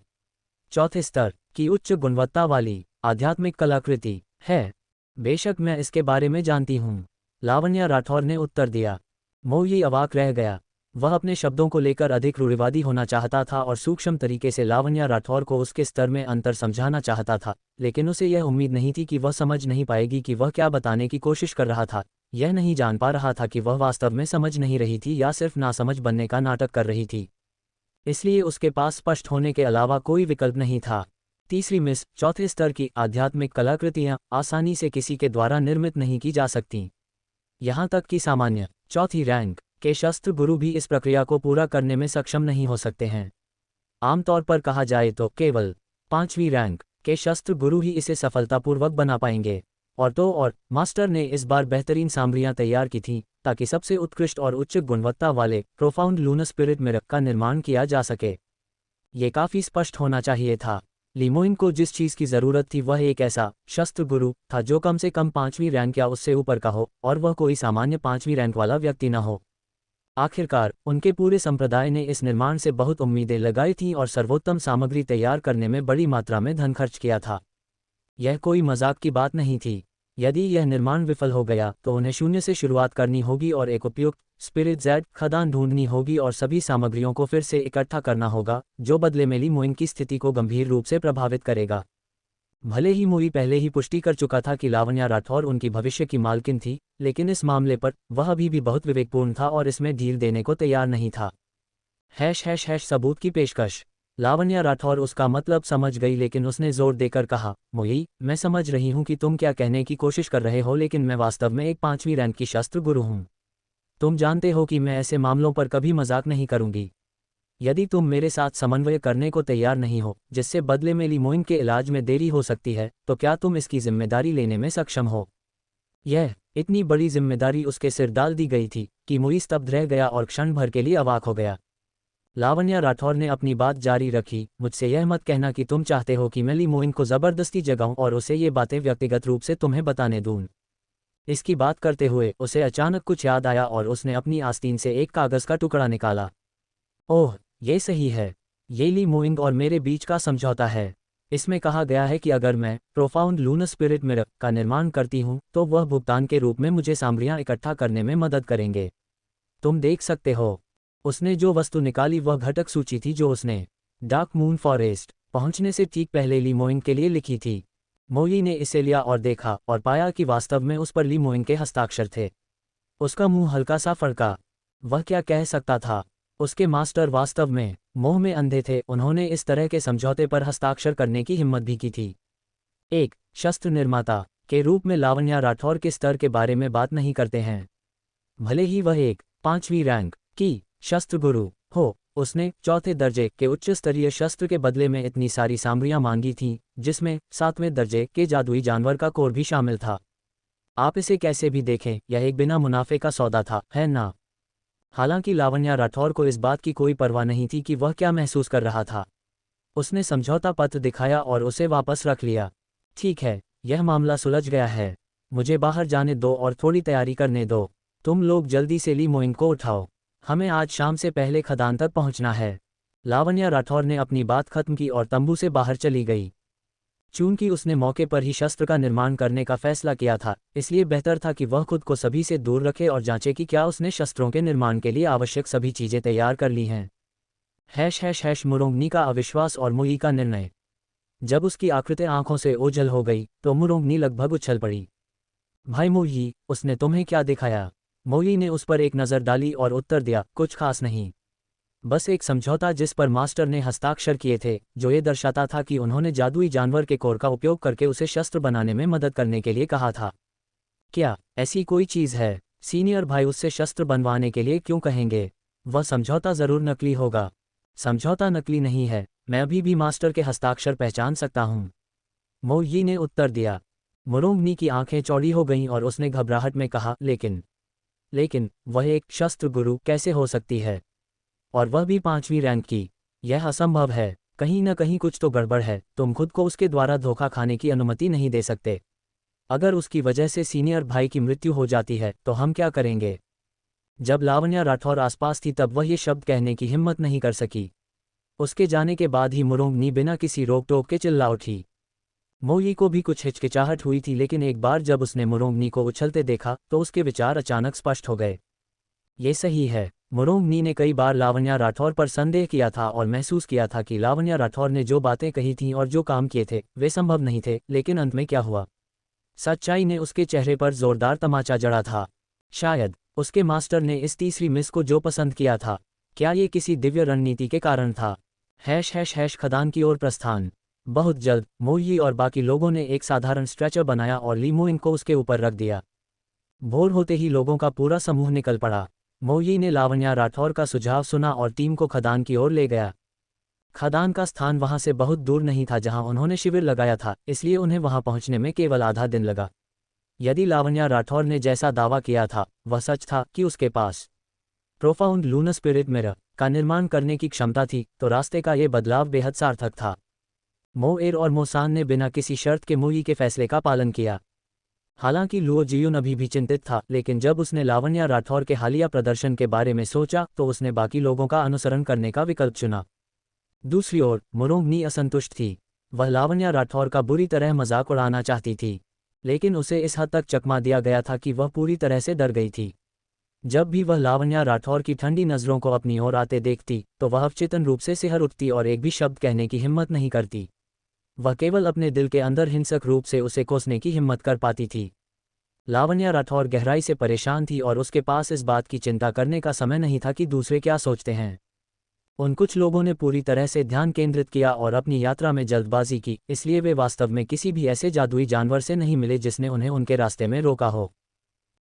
चौथे स्तर की उच्च गुणवत्ता वाली आध्यात्मिक कलाकृति है। बेशक मैं इसके बारे में जानती हूँ, लावण्या राठौर ने उत्तर दिया। मोई अवाक रह गया। वह अपने शब्दों को लेकर अधिक रूढ़िवादी होना चाहता था और सूक्ष्म तरीके से लावण्या राठौर को उसके स्तर में अंतर समझाना चाहता था, लेकिन उसे यह उम्मीद नहीं थी कि वह समझ नहीं पाएगी कि वह क्या बताने की कोशिश कर रहा था। यह नहीं जान पा रहा था कि वह वास्तव में समझ नहीं रही थी या सिर्फ नासमझ बनने का नाटक कर रही थी। इसलिए उसके पास स्पष्ट होने के अलावा कोई विकल्प नहीं था। तीसरी मिस, चौथे स्तर की आध्यात्मिक कलाकृतियाँ आसानी से किसी के द्वारा निर्मित नहीं की जा सकती। यहाँ तक कि सामान्य चौथी रैंक के शस्त्र गुरु भी इस प्रक्रिया को पूरा करने में सक्षम नहीं हो सकते हैं। आमतौर पर कहा जाए तो केवल 5वीं रैंक के शस्त्र गुरु ही इसे सफलतापूर्वक बना पाएंगे। और मास्टर ने इस बार बेहतरीन सामग्रियां तैयार की थीं ताकि सबसे उत्कृष्ट और उच्च गुणवत्ता वाले प्रोफाउंड लूनर स्पिरिट मिरर का निर्माण किया जा सके। ये काफ़ी स्पष्ट होना चाहिए था। लीमोइन को जिस चीज़ की ज़रूरत थी वह एक ऐसा शस्त्र गुरु था जो कम से कम 5वीं रैंक या उससे ऊपर का हो, और वह कोई सामान्य 5वीं रैंक वाला व्यक्ति न हो। आखिरकार उनके पूरे संप्रदाय ने इस निर्माण से बहुत उम्मीदें लगाई थीं और सर्वोत्तम सामग्री तैयार करने में बड़ी मात्रा में धन खर्च किया था। यह कोई मजाक की बात नहीं थी। यदि यह निर्माण विफल हो गया तो उन्हें शून्य से शुरुआत करनी होगी और एक उपयुक्त स्पिरिट जेड खदान ढूंढनी होगी और सभी सामग्रियों को फिर से इकट्ठा करना होगा, जो बदले में लीमोइन की स्थिति को गंभीर रूप से प्रभावित करेगा। भले ही मूवी पहले ही पुष्टि कर चुका था कि लावण्या राठौर उनकी भविष्य की मालकिन थी, लेकिन इस मामले पर वह अभी भी बहुत विवेकपूर्ण था और इसमें ढील देने को तैयार नहीं था। सबूत की पेशकश। लावण्या राठौर उसका मतलब समझ गई, लेकिन उसने जोर देकर कहा, मोई, मैं समझ रही हूं कि तुम क्या कहने की कोशिश कर रहे हो, लेकिन मैं वास्तव में एक 5वीं रैंक की शस्त्र गुरु हूं। तुम जानते हो कि मैं ऐसे मामलों पर कभी मजाक नहीं करूंगी। यदि तुम मेरे साथ समन्वय करने को तैयार नहीं हो, जिससे बदले में लीमोइन के इलाज में देरी हो सकती है, तो क्या तुम इसकी जिम्मेदारी लेने में सक्षम हो? यह इतनी बड़ी जिम्मेदारी उसके सिर डाल दी गई थी कि मोई स्तब्ध रह गया और क्षण भर के लिए अवाक हो गया। लावण्या राठौर ने अपनी बात जारी रखी, मुझसे यह मत कहना कि तुम चाहते हो कि मैं लीमोइन को जबरदस्ती जगाऊं और उसे ये बातें व्यक्तिगत रूप से तुम्हें बताने दूं। इसकी बात करते हुए उसे अचानक कुछ याद आया और उसने अपनी आस्तीन से एक कागज का टुकड़ा निकाला। ओह, ये सही है। ये लीमोइन और मेरे बीच का समझौता है। इसमें कहा गया है कि अगर मैं प्रोफाउंड लूनर स्पिरिट मिरर का निर्माण करती हूँ तो वह भुगतान के रूप में मुझे सामग्रियां इकट्ठा करने में मदद करेंगे। तुम देख सकते हो। उसने जो वस्तु निकाली वह घटक सूची थी जो उसने डार्क मून फॉरेस्ट पहुंचने से ठीक पहले लीमोइन के लिए लिखी थी। मोई ने इसे लिया और देखा और पाया कि वास्तव में उस पर लीमोइन के हस्ताक्षर थे। उसका मुंह हल्का सा फड़का। वह क्या कह सकता था? उसके मास्टर वास्तव में मोह में अंधे थे। उन्होंने इस तरह के समझौते पर हस्ताक्षर करने की हिम्मत भी की थी। एक शस्त्र निर्माता के रूप में लावण्या राठौर के स्तर के बारे में बात नहीं करते हैं। भले ही वह एक 5वीं रैंक की शस्त्र गुरु हो, उसने चौथे दर्जे के उच्च स्तरीय शस्त्र के बदले में इतनी सारी सामग्रियां मांगी थीं, जिसमें 7वें दर्जे के जादुई जानवर का कोर भी शामिल था। आप इसे कैसे भी देखें, यह एक बिना मुनाफे का सौदा था, है ना? हालांकि लावण्या राठौर को इस बात की कोई परवाह नहीं थी कि वह क्या महसूस कर रहा था। उसने समझौता पत्र दिखाया और उसे वापस रख लिया। ठीक है, यह मामला सुलझ गया है। मुझे बाहर जाने दो और थोड़ी तैयारी करने दो। तुम लोग जल्दी से लीमोइन को उठाओ। हमें आज शाम से पहले खदान तक पहुंचना है। लावण्या राठौर ने अपनी बात खत्म की और तंबू से बाहर चली गई। चूंकि उसने मौके पर ही शस्त्र का निर्माण करने का फैसला किया था, इसलिए बेहतर था कि वह खुद को सभी से दूर रखे और जांचे कि क्या उसने शस्त्रों के निर्माण के लिए आवश्यक सभी चीजें तैयार कर ली हैं। मुरोंगनी का अविश्वास और मोई का निर्णय। जब उसकी आकृति आंखों से ओझल हो गई तो मुरोंगनी लगभग उछल पड़ी। भाई मोई, उसने तुम्हें क्या दिखाया? मोई ने उस पर एक नज़र डाली और उत्तर दिया, कुछ खास नहीं। बस एक समझौता जिस पर मास्टर ने हस्ताक्षर किए थे, जो ये दर्शाता था कि उन्होंने जादुई जानवर के कोर का उपयोग करके उसे शस्त्र बनाने में मदद करने के लिए कहा था। क्या ऐसी कोई चीज़ है? सीनियर भाई उससे शस्त्र बनवाने के लिए क्यों कहेंगे? वह समझौता ज़रूर नकली होगा। समझौता नकली नहीं है, मैं अभी भी मास्टर के हस्ताक्षर पहचान सकता हूँ, मोई ने उत्तर दिया। मुरोंगनी की आंखें चौड़ी हो गईं और उसने घबराहट में कहा, लेकिन वह एक शस्त्र गुरु कैसे हो सकती है? और वह भी 5वीं रैंक की? यह असंभव है। कहीं न कहीं कुछ तो गड़बड़ है। तुम खुद को उसके द्वारा धोखा खाने की अनुमति नहीं दे सकते। अगर उसकी वजह से सीनियर भाई की मृत्यु हो जाती है तो हम क्या करेंगे? जब लावण्या राठौर आसपास थी तब वह ये शब्द कहने की हिम्मत नहीं कर सकी। उसके जाने के बाद ही मुरोंगनी बिना किसी रोक टोक के चिल्ला उठी। मोई को भी कुछ हिचकिचाहट हुई थी, लेकिन एक बार जब उसने मुरोंगनी को उछलते देखा तो उसके विचार अचानक स्पष्ट हो गए। ये सही है। मुरोंगनी ने कई बार लावण्या राठौर पर संदेह किया था और महसूस किया था कि लावण्या राठौर ने जो बातें कही थीं और जो काम किए थे वे संभव नहीं थे, लेकिन अंत में क्या हुआ? सच्चाई ने उसके चेहरे पर जोरदार तमाचा जड़ा था। शायद उसके मास्टर ने इस तीसरी मिस को जो पसंद किया था, क्या ये किसी दिव्य रणनीति के कारण था? खदान की ओर प्रस्थान। बहुत जल्द मोई और बाकी लोगों ने एक साधारण स्ट्रेचर बनाया और लीमोइन को उसके ऊपर रख दिया। भोर होते ही लोगों का पूरा समूह निकल पड़ा। मोई ने लावण्या राठौर का सुझाव सुना और टीम को खदान की ओर ले गया। खदान का स्थान वहां से बहुत दूर नहीं था जहां उन्होंने शिविर लगाया था, इसलिए उन्हें वहां पहुंचने में केवल आधा दिन लगा। यदि लावण्या राठौर ने जैसा दावा किया था वह सच था कि उसके पास प्रोफाउंड लूनर स्पिरिट मिरर का निर्माण करने की क्षमता थी, तो रास्ते का ये बदलाव बेहद सार्थक था। मोएर और मोसान ने बिना किसी शर्त के मुई के फैसले का पालन किया। हालांकि लुओ जियुन अभी भी चिंतित था, लेकिन जब उसने लावण्या राठौर के हालिया प्रदर्शन के बारे में सोचा तो उसने बाकी लोगों का अनुसरण करने का विकल्प चुना। दूसरी ओर मुरोंगनी असंतुष्ट थी। वह लावण्या राठौर का बुरी तरह मजाक उड़ाना चाहती थी, लेकिन उसे इस हद तक चकमा दिया गया था कि वह पूरी तरह से डर गई थी। जब भी वह लावण्या राठौर की ठंडी नज़रों को अपनी ओर आते देखती तो वह अवचेतन रूप से सिहर उठती और एक भी शब्द कहने की हिम्मत नहीं करती। वह केवल अपने दिल के अंदर हिंसक रूप से उसे कोसने की हिम्मत कर पाती थी। लावण्या राठौर गहराई से परेशान थी और उसके पास इस बात की चिंता करने का समय नहीं था कि दूसरे क्या सोचते हैं। उन कुछ लोगों ने पूरी तरह से ध्यान केंद्रित किया और अपनी यात्रा में जल्दबाजी की, इसलिए वे वास्तव में किसी भी ऐसे जादुई जानवर से नहीं मिले जिसने उन्हें उनके रास्ते में रोका हो।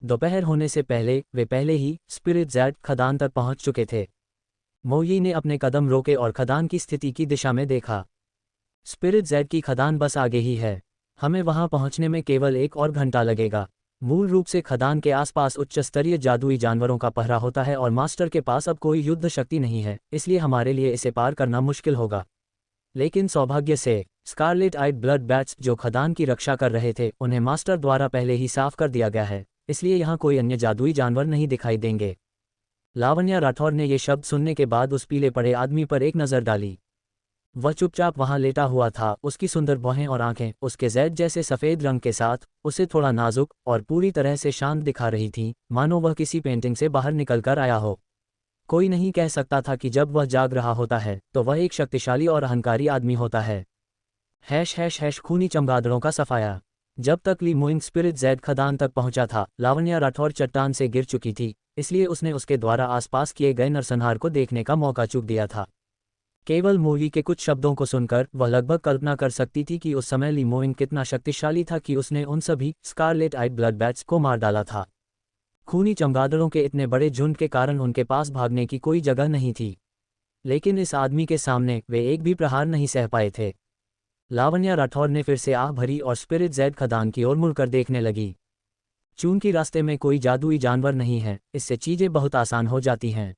दोपहर होने से पहले वे पहले ही स्पिरिट ज़ेड खदान तक पहुंच चुके थे। मोई ने अपने कदम रोके और खदान की स्थिति की दिशा में देखा। स्पिरिट ज़ेड की खदान बस आगे ही है। हमें वहां पहुंचने में केवल 1 और घंटा लगेगा। मूल रूप से खदान के आसपास उच्च स्तरीय जादुई जानवरों का पहरा होता है और मास्टर के पास अब कोई युद्ध शक्ति नहीं है, इसलिए हमारे लिए इसे पार करना मुश्किल होगा। लेकिन सौभाग्य से स्कारलेट आइड ब्लड बैट्स जो खदान की रक्षा कर रहे थे उन्हें मास्टर द्वारा पहले ही साफ कर दिया गया है, इसलिए यहाँ कोई अन्य जादुई जानवर नहीं दिखाई देंगे। लावण्या राठौर ने ये शब्द सुनने के बाद उस पीले पड़े आदमी पर एक नज़र डाली। वह चुपचाप वहां लेटा हुआ था, उसकी सुंदर भौहें और आंखें उसके जैद जैसे सफ़ेद रंग के साथ उसे थोड़ा नाजुक और पूरी तरह से शांत दिखा रही थीं, मानो वह किसी पेंटिंग से बाहर निकलकर आया हो। कोई नहीं कह सकता था कि जब वह जाग रहा होता है तो वह एक शक्तिशाली और अहंकारी आदमी होता है। # खूनी चमगादड़ों का सफाया। जब तक ली मोइंग स्पिरिट ज़ेड खदान तक पहुंचा था, लावण्या राठौर चट्टान से गिर चुकी थी, इसलिए उसने उसके द्वारा आसपास किए गए नरसंहार को देखने का मौका चूक दिया था। केवल मोई के कुछ शब्दों को सुनकर वह लगभग कल्पना कर सकती थी कि उस समय ली मोइंग कितना शक्तिशाली था कि उसने उन सभी स्कारलेट आइड ब्लड बैट्स को मार डाला था। खूनी चमगादड़ों के इतने बड़े झुंड के कारण उनके पास भागने की कोई जगह नहीं थी, लेकिन इस आदमी के सामने वे एक भी प्रहार नहीं सह पाए थे। लावण्या राठौर ने फिर से आह भरी और स्पिरिट ज़ेड खदान की ओर मुड़कर देखने लगी। चूंकि रास्ते में कोई जादुई जानवर नहीं है, इससे चीज़ें बहुत आसान हो जाती हैं।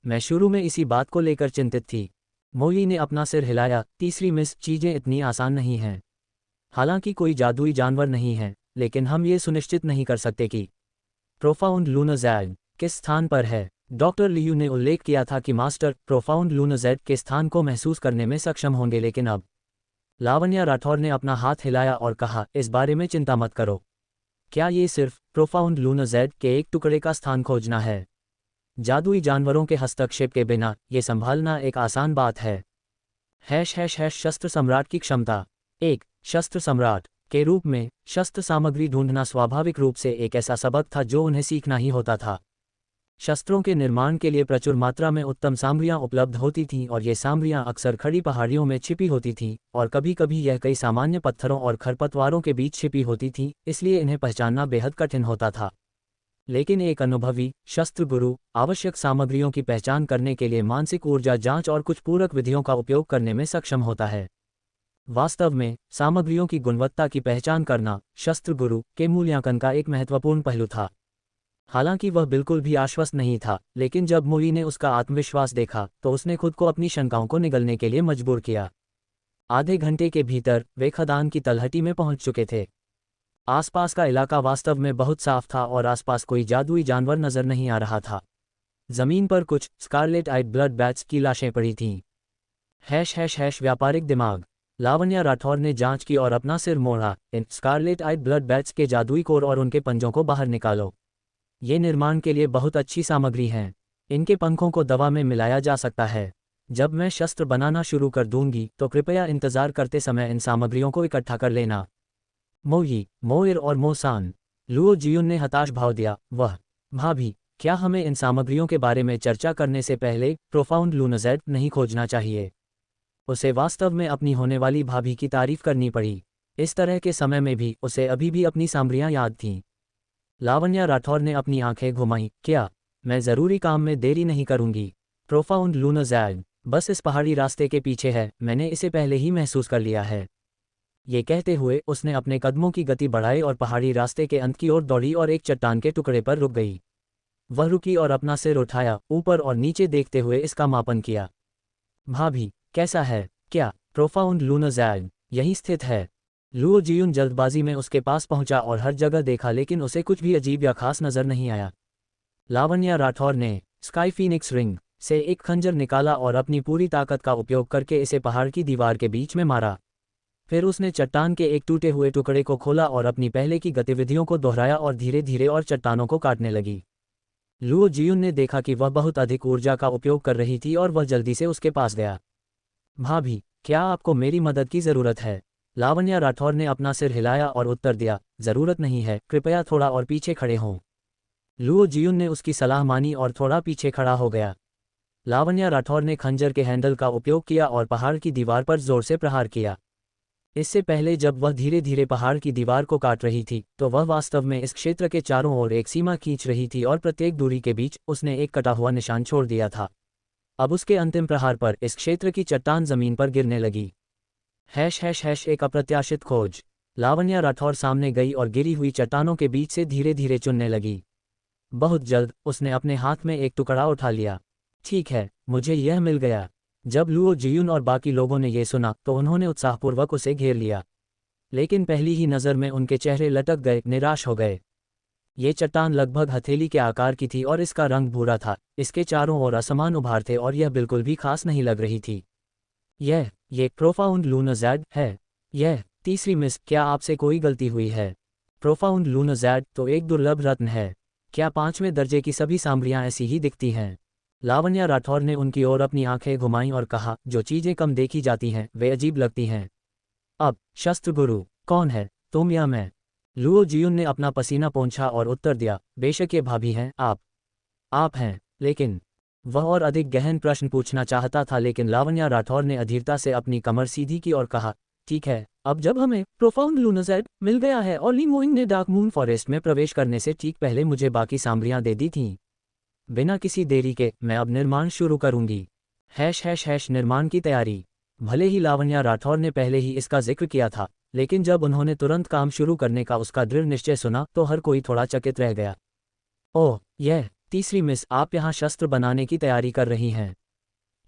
मैं शुरू में इसी बात को लेकर चिंतित थी। मोई ने अपना सिर हिलाया। तीसरी मिस, चीज़ें इतनी आसान नहीं हैं। हालांकि कोई जादुई जानवर नहीं है, लेकिन हम ये सुनिश्चित नहीं कर सकते कि प्रोफाउंड लूनर ज़ेड किस स्थान पर है। डॉक्टर लियू ने उल्लेख किया था कि मास्टर प्रोफाउंड लूनर ज़ेड के स्थान को महसूस करने में सक्षम होंगे, लेकिन अब लावण्या राठौर ने अपना हाथ हिलाया और कहा, इस बारे में चिंता मत करो। क्या ये सिर्फ प्रोफाउंड लूनर ज़ेड के एक टुकड़े का स्थान खोजना है? जादुई जानवरों के हस्तक्षेप के बिना ये संभालना एक आसान बात है। # शस्त्र सम्राट की क्षमता। एक शस्त्र सम्राट के रूप में शस्त्र सामग्री ढूंढना स्वाभाविक रूप से एक ऐसा सबक था जो उन्हें सीखना ही होता था। शस्त्रों के निर्माण के लिए प्रचुर मात्रा में उत्तम सामग्रियां उपलब्ध होती थीं और ये सामग्रियां अक्सर खड़ी पहाड़ियों में छिपी होती थीं, और कभी-कभी यह कई सामान्य पत्थरों और खरपतवारों के बीच छिपी होती थीं, इसलिए इन्हें पहचानना बेहद कठिन होता था। लेकिन एक अनुभवी शस्त्र गुरु आवश्यक सामग्रियों की पहचान करने के लिए मानसिक ऊर्जा जांच और कुछ पूरक विधियों का उपयोग करने में सक्षम होता है। वास्तव में सामग्रियों की गुणवत्ता की पहचान करना शस्त्र गुरु के मूल्यांकन का एक महत्वपूर्ण पहलू था। हालांकि वह बिल्कुल भी आश्वस्त नहीं था, लेकिन जब मोई ने उसका आत्मविश्वास देखा तो उसने खुद को अपनी शंकाओं को निगलने के लिए मजबूर किया। आधे घंटे के भीतर वे खदान की तलहटी में पहुंच चुके थे। आसपास का इलाका वास्तव में बहुत साफ था और आसपास कोई जादुई जानवर नजर नहीं आ रहा था। जमीन पर कुछ स्कारलेट आइड ब्लड बैट्स की लाशें पड़ी थीं। # व्यापारिक दिमाग। लावण्या राठौर ने जांच की और अपना सिर मोड़ा। इन स्कारलेट आइड ब्लड बैट्स के जादुई कोर और उनके पंजों को बाहर निकालो। ये निर्माण के लिए बहुत अच्छी सामग्री हैं। इनके पंखों को दवा में मिलाया जा सकता है। जब मैं शस्त्र बनाना शुरू कर दूंगी तो कृपया इंतजार करते समय इन सामग्रियों को इकट्ठा कर लेना। मोई, मोइर और मोसान। लुओ जियुन ने हताश भाव दिया। वह भाभी, क्या हमें इन सामग्रियों के बारे में चर्चा करने से पहले प्रोफाउंड लूनर ज़ेड नहीं खोजना चाहिए? उसे वास्तव में अपनी होने वाली भाभी की तारीफ करनी पड़ी। इस तरह के समय में भी उसे अभी भी अपनी सामग्रियां याद थीं। लावण्या राठौर ने अपनी आंखें घुमाईं। क्या मैं ज़रूरी काम में देरी नहीं करूंगी? प्रोफाउंड लूनर ज़ेड बस इस पहाड़ी रास्ते के पीछे है, मैंने इसे पहले ही महसूस कर लिया है। ये कहते हुए उसने अपने कदमों की गति बढ़ाई और पहाड़ी रास्ते के अंत की ओर दौड़ी और एक चट्टान के टुकड़े पर रुक गई। वह रुकी और अपना सिर उठाया, ऊपर और नीचे देखते हुए इसका मापन किया। भाभी, कैसा है? क्या प्रोफाउंड लूनर ज़ैड यहीं स्थित है? लुओ जियुन जल्दबाजी में उसके पास पहुंचा और हर जगह देखा, लेकिन उसे कुछ भी अजीब या खास नजर नहीं आया। लावण्या राठौर ने स्काई फीनिक्स रिंग से एक खंजर निकाला और अपनी पूरी ताकत का उपयोग करके इसे पहाड़ की दीवार के बीच में मारा। फिर उसने चट्टान के एक टूटे हुए टुकड़े को खोला और अपनी पहले की गतिविधियों को दोहराया और धीरे धीरे और चट्टानों को काटने लगी। लुओ जियुन ने देखा कि वह बहुत अधिक ऊर्जा का उपयोग कर रही थी और वह जल्दी से उसके पास गया। भाभी, क्या आपको मेरी मदद की ज़रूरत है? लावण्या राठौर ने अपना सिर हिलाया और उत्तर दिया, ज़रूरत नहीं है, कृपया थोड़ा और पीछे खड़े हों। लुओ जियुन ने उसकी सलाह मानी और थोड़ा पीछे खड़ा हो गया। लावण्या राठौर ने खंजर के हैंडल का उपयोग किया और पहाड़ की दीवार पर जोर से प्रहार किया। इससे पहले जब वह धीरे धीरे पहाड़ की दीवार को काट रही थी, तो वह वास्तव में इस क्षेत्र के चारों ओर एक सीमा खींच रही थी और प्रत्येक दूरी के बीच उसने एक कटा हुआ निशान छोड़ दिया था। अब उसके अंतिम प्रहार पर इस क्षेत्र की चट्टान जमीन पर गिरने लगी। # एक अप्रत्याशित खोज। लावण्या राठौर सामने गई और गिरी हुई चट्टानों के बीच से धीरे धीरे चुनने लगी। बहुत जल्द उसने अपने हाथ में एक टुकड़ा उठा लिया। ठीक है, मुझे यह मिल गया। जब लुओ जियुन और बाकी लोगों ने यह सुना तो उन्होंने उत्साहपूर्वक उसे घेर लिया। लेकिन पहली ही नज़र में उनके चेहरे लटक गए, निराश हो गए। ये चट्टान लगभग हथेली के आकार की थी और इसका रंग भूरा था। इसके चारों ओर असमान उभार थे और यह बिल्कुल भी खास नहीं लग रही थी। ये प्रोफाउंड लूनर ज़ैड है। यह तीसरी मिस, क्या आपसे कोई गलती हुई है? प्रोफाउंड लूनर ज़ैड तो एक दुर्लभ रत्न है। क्या 5वें दर्जे की सभी सांभरियां ऐसी ही दिखती हैं? लावण्या राठौर ने उनकी ओर अपनी आंखें घुमाईं और कहा, जो चीज़ें कम देखी जाती हैं वे अजीब लगती हैं। अब शस्त्र गुरु कौन है, तुम या मैं? लुओ जियुन ने अपना पसीना पोंछा और उत्तर दिया, बेशक ये भाभी हैं, आप हैं, लेकिन वह और अधिक गहन प्रश्न पूछना चाहता था, लेकिन लावण्या राठौर ने अधीरता से अपनी कमर सीधी की और कहा, ठीक है, अब जब हमें प्रोफाउंड लूनर ज़ैड मिल गया है और ली मोइंग ने डार्क मून फॉरेस्ट में प्रवेश करने से ठीक पहले मुझे बाकी सांभरियां दे दी थीं, बिना किसी देरी के मैं अब निर्माण शुरू करूंगी। # निर्माण की तैयारी। भले ही लावण्या राठौर ने पहले ही इसका जिक्र किया था, लेकिन जब उन्होंने तुरंत काम शुरू करने का उसका दृढ़ निश्चय सुना तो हर कोई थोड़ा चकित रह गया। ओह, यह तीसरी मिस, आप यहाँ शस्त्र बनाने की तैयारी कर रही हैं?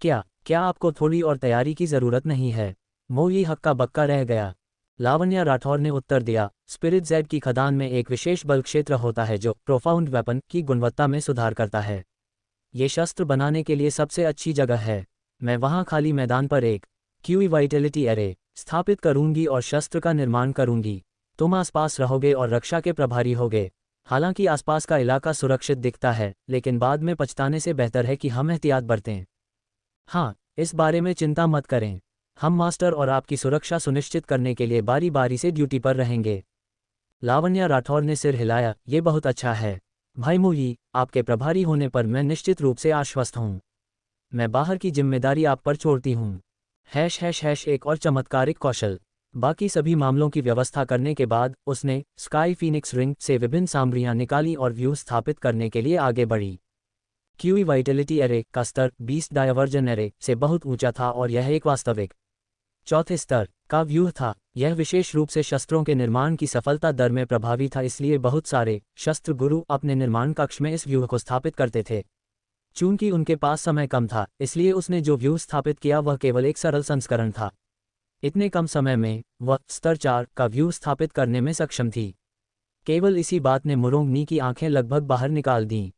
क्या आपको थोड़ी और तैयारी की ज़रूरत नहीं है? मोई हक्का बक्का रह गया। लावण्या राठौर ने उत्तर दिया, स्पिरिट ज़ैड की खदान में एक विशेष बल क्षेत्र होता है जो प्रोफाउंड वेपन की गुणवत्ता में सुधार करता है। ये शस्त्र बनाने के लिए सबसे अच्छी जगह है। मैं वहाँ खाली मैदान पर एक क्यूई वाइटलिटी एरे स्थापित करूंगी और शस्त्र का निर्माण करूंगी। तुम आसपास रहोगे और रक्षा के प्रभारी होगे। हालांकि आसपास का इलाका सुरक्षित दिखता है, लेकिन बाद में पछताने से बेहतर है कि हम एहतियात बरतें। हाँ, इस बारे में चिंता मत करें। हम मास्टर और आपकी सुरक्षा सुनिश्चित करने के लिए बारी बारी से ड्यूटी पर रहेंगे। लावण्या राठौर ने सिर हिलाया, ये बहुत अच्छा है भाई मोई, आपके प्रभारी होने पर मैं निश्चित रूप से आश्वस्त हूँ। मैं बाहर की जिम्मेदारी आप पर छोड़ती हूँ। # एक और चमत्कारिक कौशल। बाकी सभी मामलों की व्यवस्था करने के बाद उसने स्काई फीनिक्स रिंग से विभिन्न सांभरियां निकाली और व्यू स्थापित करने के लिए आगे बढ़ी। क्यूई वाइटलिटी एरे का स्तर बीस्ट डायवर्जन एरे से बहुत ऊंचा था और यह एक वास्तविक चौथे स्तर का व्यूह था। यह विशेष रूप से शस्त्रों के निर्माण की सफलता दर में प्रभावी था, इसलिए बहुत सारे शस्त्र गुरु अपने निर्माण कक्ष में इस व्यूह को स्थापित करते थे। चूंकि उनके पास समय कम था, इसलिए उसने जो व्यूह स्थापित किया वह केवल एक सरल संस्करण था। इतने कम समय में वह स्तर 4 का व्यूह स्थापित करने में सक्षम थी। केवल इसी बात ने मुरोंगनी की आंखें लगभग बाहर निकाल दीं।